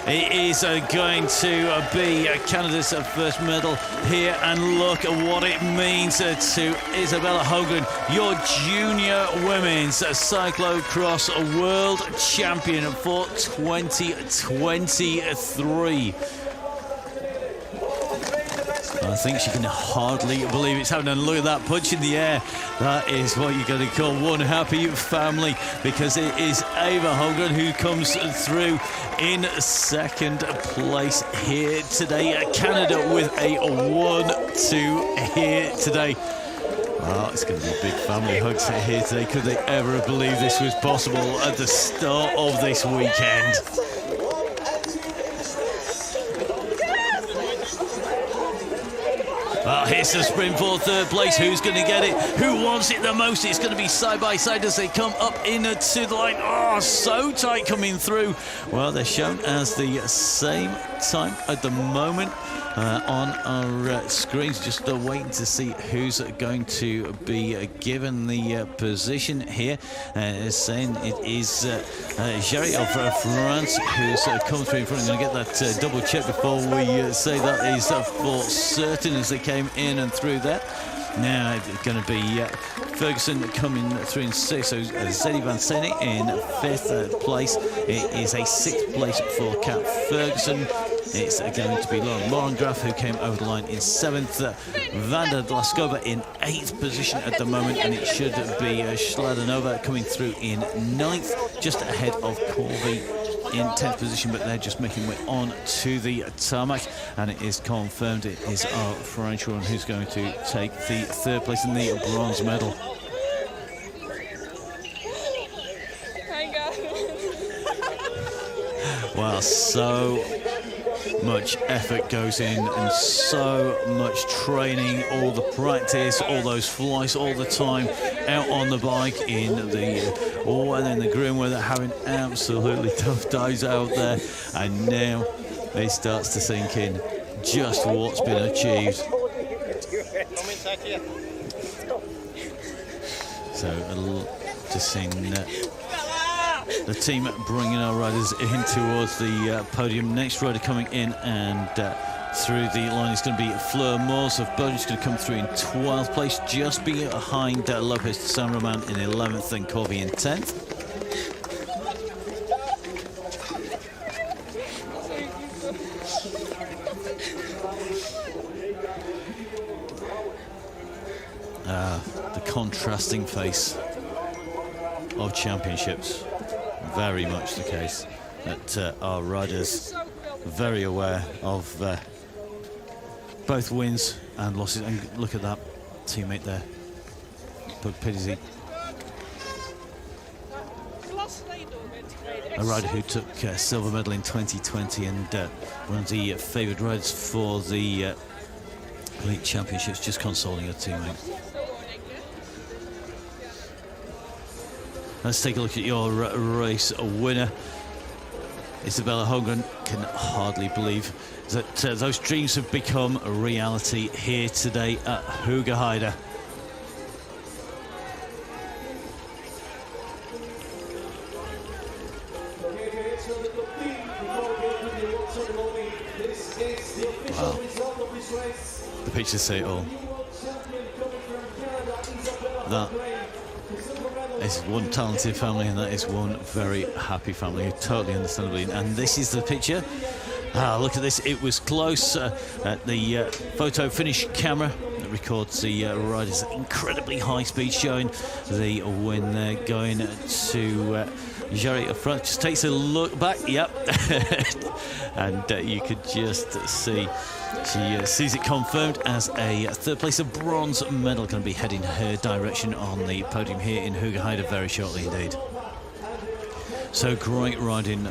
It is going to be Canada's first medal here, and look at what it means to Isabella Hoogerheide, your junior women's cyclo-cross world champion for 2023. I think she can hardly believe it's happening. And look at that punch in the air. That is what you're going to call one happy family, because it is Ava Hoogerheide who comes through in 2nd place here today. Canada with a 1-2 here today. Oh, it's going to be big family hugs here today. Could they ever have believed this was possible at the start of this weekend? Well, here's the sprint for 3rd place. Who's going to get it? Who wants it the most? It's going to be side by side as they come up into the line. Oh, so tight coming through. Well, they're shown as the same time at the moment on our screens. Just waiting to see who's going to be given the position here. Saying it is Jerry of France who's come through in front. I'm going to get that double check before we say that is for certain, as they came in and through there. Now it's going to be Ferguson coming through in 6th, so Zeddy Van Sene in 5th place. It is a 6th place for Kat Ferguson. It's going to be Lauren Morengraf who came over the line in 7th. Vanda Glaskova in 8th position at the moment, and it should be Schladenova coming through in 9th, just ahead of Corby in 10th position, but they're just making way on to the tarmac, and it is confirmed it is our French one who's going to take the 3rd place in the bronze medal. Well, so much effort goes in and so much training, all the practice, all those flights all the time out on the bike in the weather, in the grim weather, having absolutely tough dives out there, and now it starts to sink in just what's been achieved. So just seeing the team bringing our riders in towards the podium. Next rider coming in and through the line is going to be Fleur Moors of Belgium. Is going to come through in 12th place, just behind Lopez de San Roman in 11th and Corby in 10th. The contrasting face of championships. Very much the case that our riders very aware of both wins and losses. And look at that teammate there, Pidizzi, a rider who took silver medal in 2020 and one of the favoured riders for the Elite Championships, just consoling her teammate. Let's take a look at your race winner. Isabella Holmgren can hardly believe that those dreams have become a reality here today at Hoogerheide. Wow. The pictures say it all. That is one talented family, and that is one very happy family, totally understandably. And this is the picture. Look at this, it was close at the photo finish camera that records the riders at incredibly high speed, showing the win there, going to Jerry up front. Just takes a look back, yep. And you could just see she sees it confirmed as a third place. A bronze medal going to be heading her direction on the podium here in Hoogerheide very shortly indeed. So great riding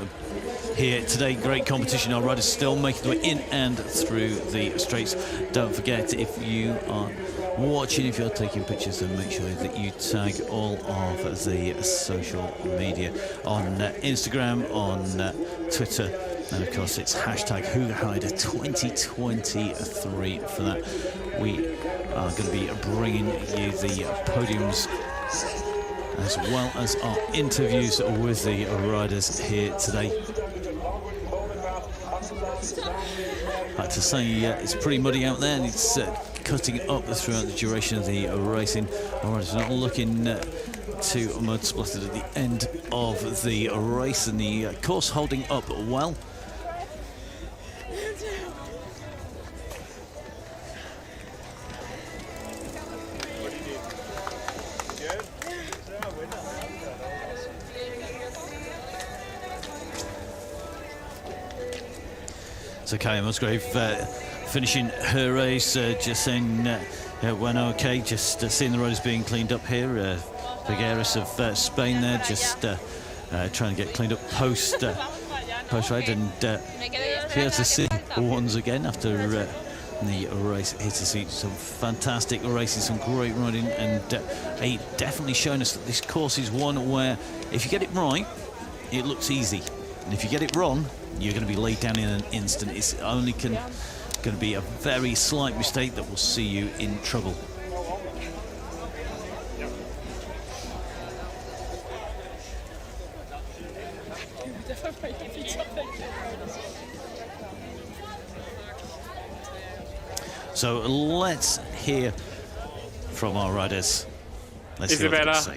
here today, great competition. Our riders still making their way in and through the straights. Don't forget, if you are watching, if you're taking pictures, then make sure that you tag all of the social media on Instagram, on Twitter, and of course it's hashtag Hoogerheide 2023 for that. We are going to be bringing you the podiums as well as our interviews with the riders here today. I have to say, it's pretty muddy out there, and it's cutting up throughout the duration of the racing. All right, it's not looking too mud splattered at the end of the race, and the course holding up well. So Kaya Musgrave finishing her race, just saying went okay, just seeing the riders being cleaned up here. Figueres of Spain there, just trying to get cleaned up post ride, and here to see once again after the race, here to see some fantastic racing, some great riding, and definitely showing us that this course is one where if you get it right, it looks easy, and if you get it wrong, you're going to be laid down in an instant. It's only going to be a very slight mistake that will see you in trouble. So let's hear from our riders. Let's Isabella,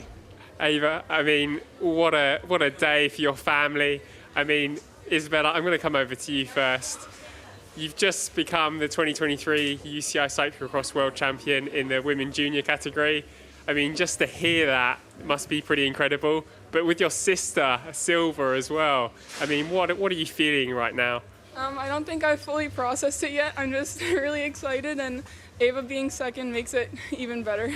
Ava, I mean, what a day for your family. I mean, Isabella, I'm going to come over to you first. You've just become the 2023 UCI Cyclo-cross World Champion in the women junior category. I mean, just to hear that must be pretty incredible. But with your sister, a silver as well. I mean, what are you feeling right now? I don't think I've fully processed it yet. I'm just really excited, and Ava being second makes it even better.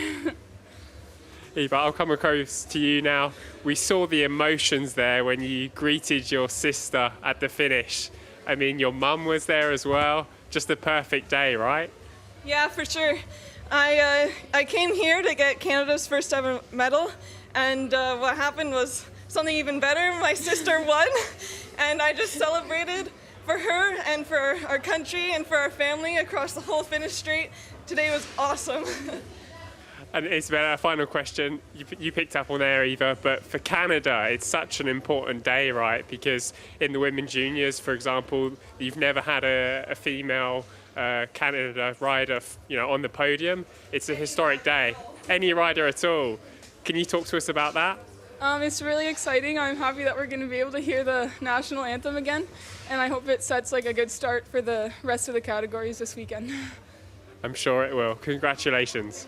Eva, I'll come across to you now. We saw the emotions there when you greeted your sister at the finish. I mean, your mum was there as well. Just a perfect day, right? Yeah, for sure. I came here to get Canada's first ever medal, and what happened was something even better. My sister won, and I just celebrated for her and for our country and for our family across the whole finish straight. Today was awesome. And Isabella, a final question. You picked up on there, Eva, but for Canada, it's such an important day, right? Because in the women juniors, for example, you've never had a female Canada rider, on the podium. It's a historic day. Any rider at all. Can you talk to us about that? It's really exciting. I'm happy that we're going to be able to hear the national anthem again, and I hope it sets like a good start for the rest of the categories this weekend. I'm sure it will. Congratulations.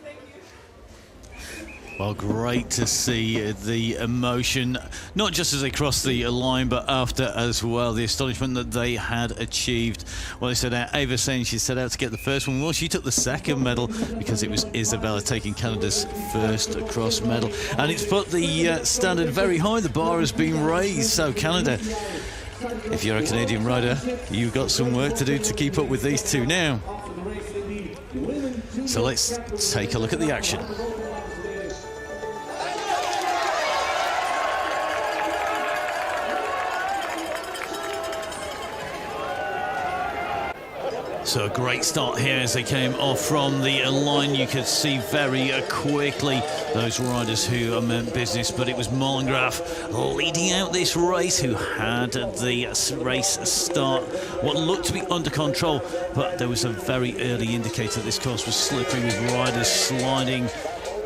Well, great to see the emotion, not just as they crossed the line, but after as well, the astonishment that they had achieved. Well, they said Ava saying she set out to get the first one. Well, she took the second medal because it was Isabella taking Canada's first cross medal. And it's put the standard very high. The bar has been raised. So Canada, if you're a Canadian rider, you've got some work to do to keep up with these two now. So let's take a look at the action. So a great start here as they came off from the line. You could see very quickly those riders who meant business, but it was Mollengrath leading out this race, who had the race start what looked to be under control, but there was a very early indicator this course was slippery, with riders sliding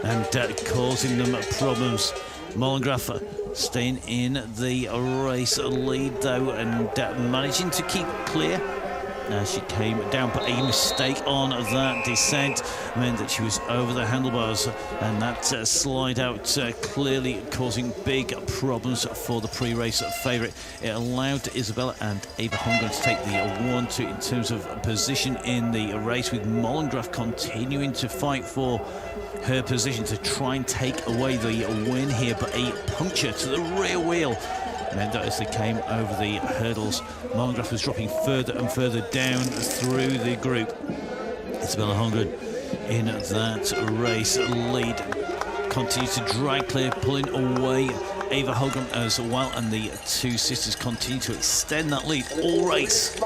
and causing them problems. Mollengrath staying in the race lead though, and managing to keep clear. She came down, but a mistake on that descent meant that she was over the handlebars, and that slide out clearly causing big problems for the pre-race favourite. It allowed Isabella and Ava Holmgren to take the 1-2 in terms of position in the race, with Mollengrath continuing to fight for her position to try and take away the win here, but a puncture to the rear wheel meant that as they came over the hurdles, Mollengrath was dropping further and further down through the group. Isabella Holmgren in that race lead continues to drag clear, pulling away Ava Holmgren as well, and the two sisters continue to extend that lead all race.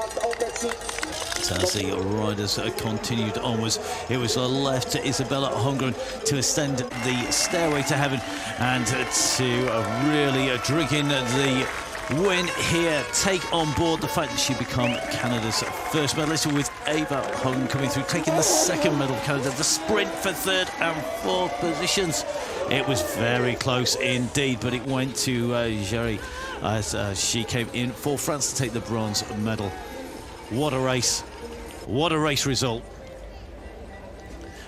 As the riders continued onwards, it was left to Isabella Holmgren to extend the stairway to heaven and to really drink in the win here, take on board the fact that she become Canada's first medalist, with Ava Holmgren coming through, taking the second medal of Canada, the sprint for third and fourth positions. It was very close indeed, but it went to Jerry as she came in for France to take the bronze medal. What a race. What a race result.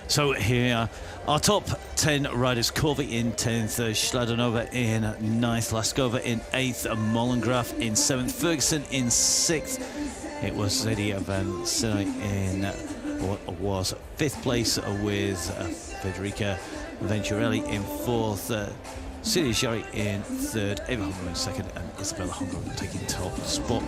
So here are our top 10 riders. Corvey in 10th, Schladenova in 9th, Laskova in 8th, Mollengrath in 7th, Ferguson in 6th. It was Zedia van Sinoy in what was 5th place, with Federica Venturelli in 4th, Celia Sherry in 3rd, Ava Holmgren in 2nd, and Isabella Holmgren taking top spot.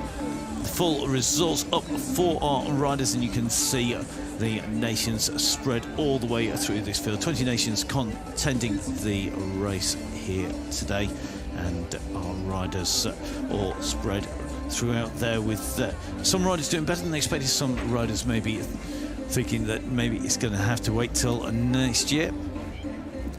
The full results up for our riders, and you can see the nations spread all the way through this field. 20 nations contending the race here today, and our riders all spread throughout there, with some riders doing better than they expected, some riders maybe thinking that maybe it's going to have to wait till next year.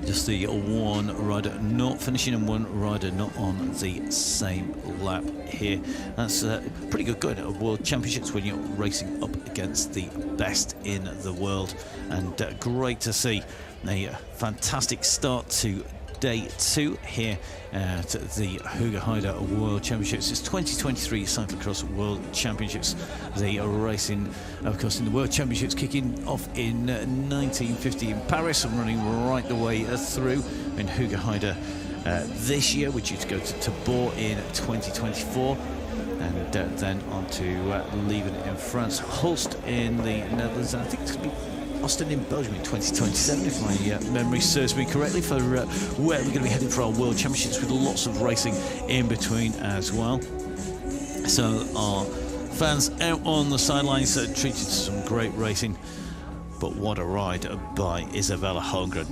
Just the one rider not finishing and one rider not on the same lap here. That's pretty good going at World Championships when you're racing up against the best in the world. And great to see a fantastic start to day 2 here at the Hoogerheide World Championships. It's 2023 Cyclo-cross World Championships. They are racing, of course, in the World Championships kicking off in 1950 in Paris and running right the way through in Hoogerheide this year. We're due to go to Tabor in 2024, and then on to Leuven in France, Hulst in the Netherlands, and I think it's going to be Austin in Belgium in 2027, if my memory serves me correctly, for where we're going to be heading for our World Championships, with lots of racing in between as well. So our fans out on the sidelines treated to some great racing, but what a ride by Isabella Holmgren.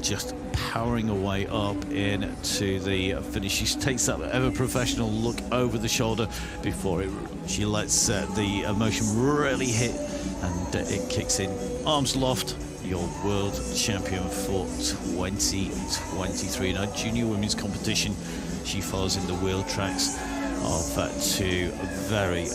Just powering away up into the finish. She takes that ever professional look over the shoulder before she lets the emotion really hit, and it kicks in. Arms loft, your world champion for 2023 in our junior women's competition. She follows in the wheel tracks of two very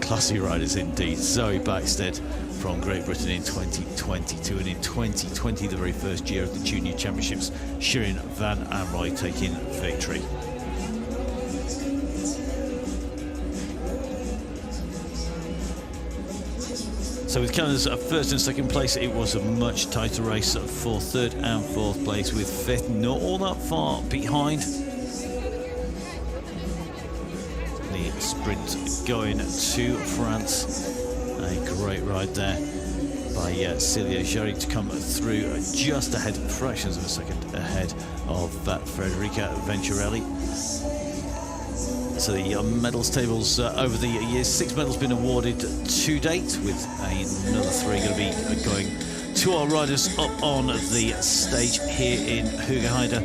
classy riders indeed. Zoe Backstead from Great Britain in 2022, and in 2020, the very first year of the Junior Championships, Shirin Van Amroy taking victory. So with Canada's first and second place, it was a much tighter race for third and fourth place, with fifth not all that far behind. The sprint going to France. A great ride there by Celia Jarry to come through just ahead, fractions of a second ahead of Federica Venturelli. So the medals tables over the years, 6 medals been awarded to date, with another 3 going to be going to our riders up on the stage here in Hoogerheide.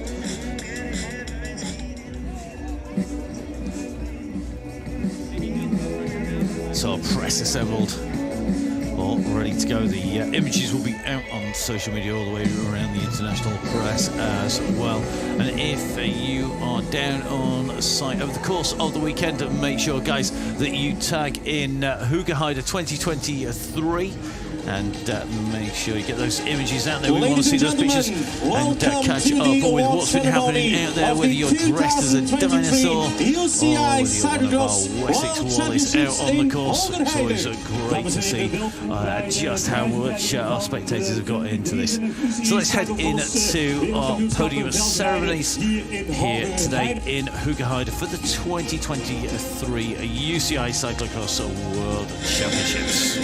So our press assembled, all ready to go. The images will be out on social media all the way around the international press as well. And if you are down on site over the course of the weekend, make sure, guys, that you tag in Hoogerheide 2023. And make sure you get those images out there. We want to see those pictures and catch up with what's been happening out there, whether you're dressed as a dinosaur or whether you're one of our Wessex Wallace out on the course. It's always great to see just how much our spectators have got into this. So let's head into our podium ceremonies here today in Hoogerheide for the 2023 UCI Cyclo-cross World Championships.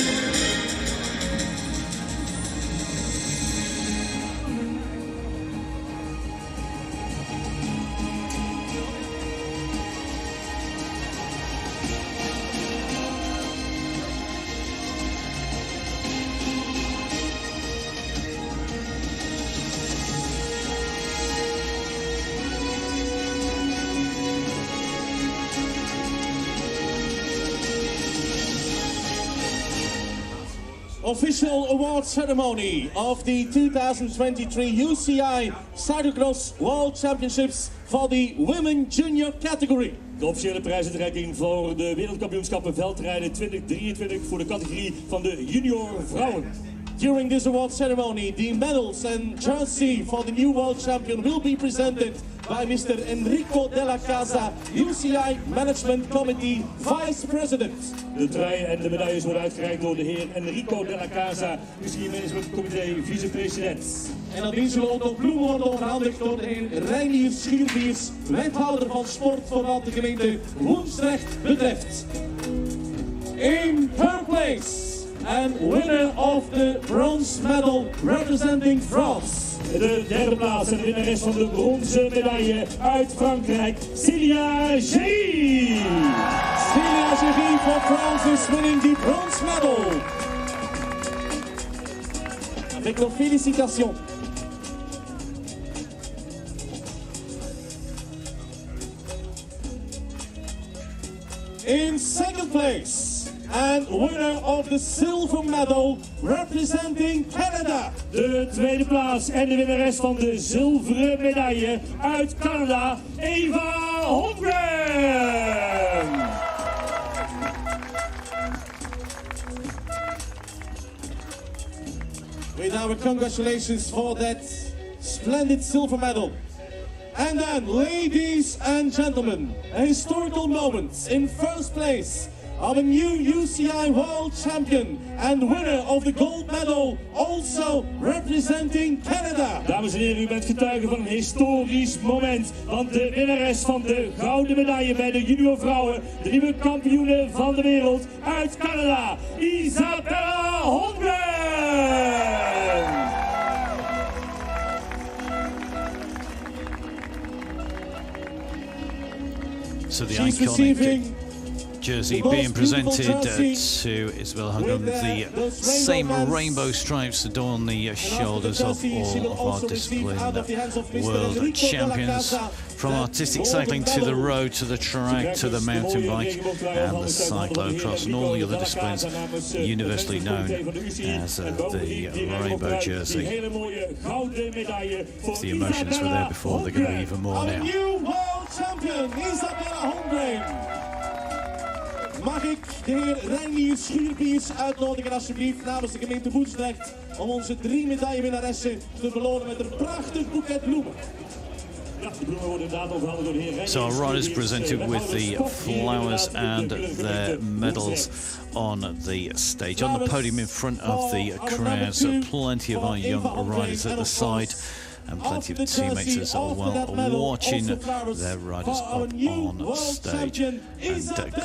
Official award ceremony of the 2023 UCI Cyclo-cross World Championships for the Women Junior category. De officiële prijsuitreiking voor de wereldkampioenschappen veldrijden 2023 voor de categorie van de junior vrouwen. During this award ceremony, the medals and jersey for the new world champion will be presented by Mr. Enrico Della Casa, UCI Management Committee Vice President. De trui en de medailles worden uitgereikt door de heer Enrico Della Casa, UCI Management Committee Vice-president. En nadien zullen ook nog bloemen worden overhandigd door de heer Reinier Schierbiers, wethouder van sport voor wat de gemeente Woensdrecht betreft. In third place and winner of the bronze medal representing France. De derde plaats en de winnares van de bronzen medaille uit Frankrijk, Celia Jarry. Celia Jarry for France is winning the bronze medal. Avec nos félicitations. In second place and winner of the silver medal representing Canada. De tweede plaats en de winnares van de zilveren medaille uit Canada, Eva Holmgren. With our congratulations for that splendid silver medal. And then, ladies and gentlemen, a historical moment. In first place, our new UCI World Champion and winner of the gold medal, also representing Canada. Dames en heren, u bent getuige van een historisch moment. Want de winnares van de gouden medaille bij de juniorvrouwen, de nieuwe kampioene van de wereld uit Canada, Isabella Holmgren. So the iconic jersey being presented to Isabella Holmgren, the same rainbow stripes adorn the shoulders of all of our discipline world champions, from artistic cycling to the road, to the track, to the mountain bike and the cyclo-cross and all the other disciplines, universally known as the rainbow jersey. If the emotions were there before, they're going to be even more now. Champion Isabella Holmgren. Mag ik de heer Reinier Schuurbiers uitnodigen alsjeblieft namens de gemeente Woensdrecht om onze 3 medaillewinnaressen te belonen met een prachtig boeket bloemen. So our riders presented with the flowers and their medals on the stage. On the podium in front of the crowds, plenty of our young riders at the side, and plenty of teammates as well watching their riders up on stage. And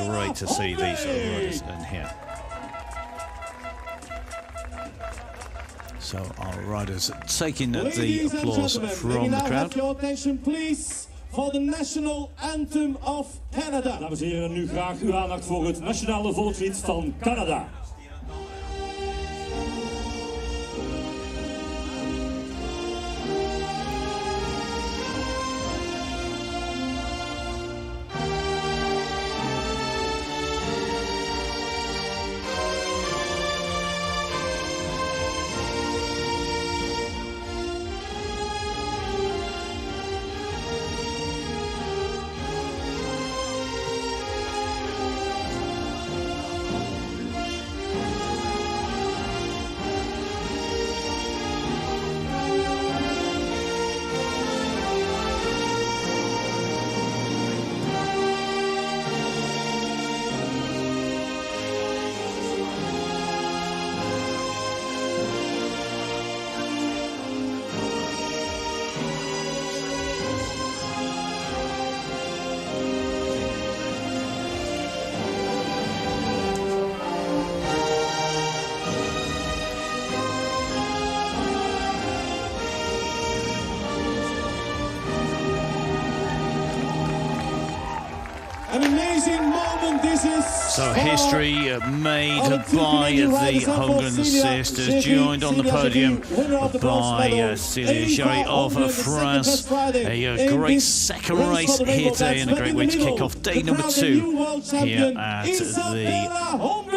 great to see these riders in here. So our riders taking the applause from the crowd. Your attention please for the national anthem of Canada. Dames en heren, nu graag uw aandacht voor het nationale volkslied van Canada. An amazing moment this is. So history made by the Holmgren sisters, joined on the podium by Celia Jarry of France. A great second race here today and a great way to kick off day number 2 here at the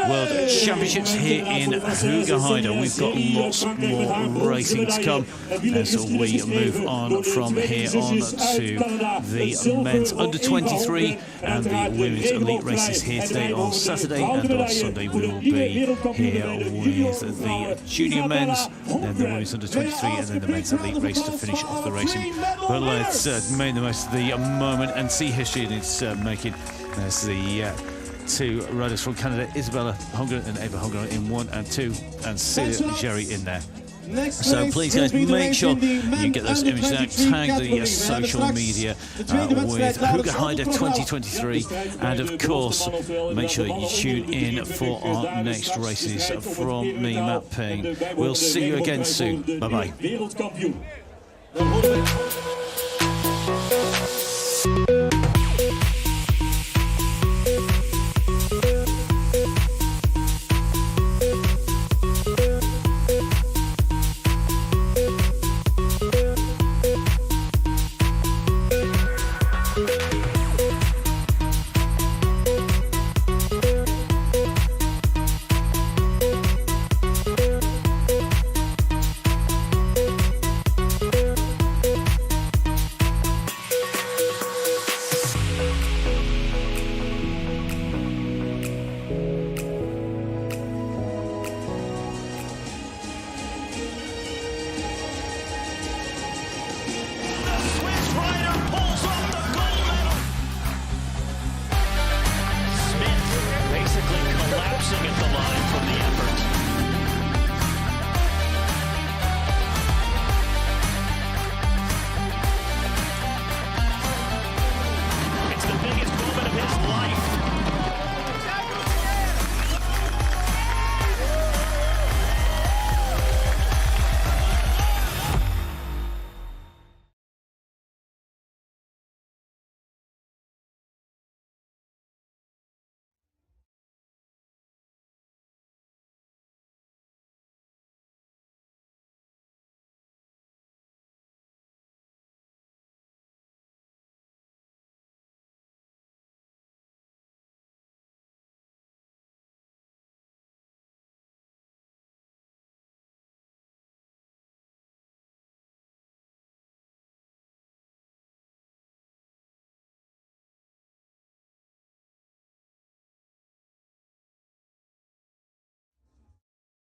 World Championships here in Hoogerheide. We've got lots more racing to come as we move on from here on to the men's under 23 and the women's elite races here today on Saturday, and on Sunday we will be here with the junior men's, then the women's under 23 and then the men's elite race to finish off the racing. But let's make the most of the moment and see history in its making as the 2 riders from Canada, Isabella Holmgren and Eva Holmgren in 1 and 2, and Celia Jarry in there. So please guys, make sure you get those images out, tag the social media with Hoogerheide 2023, and of course make sure you tune in for our next races. From me, Matt Payne, we'll see you again soon. Bye bye.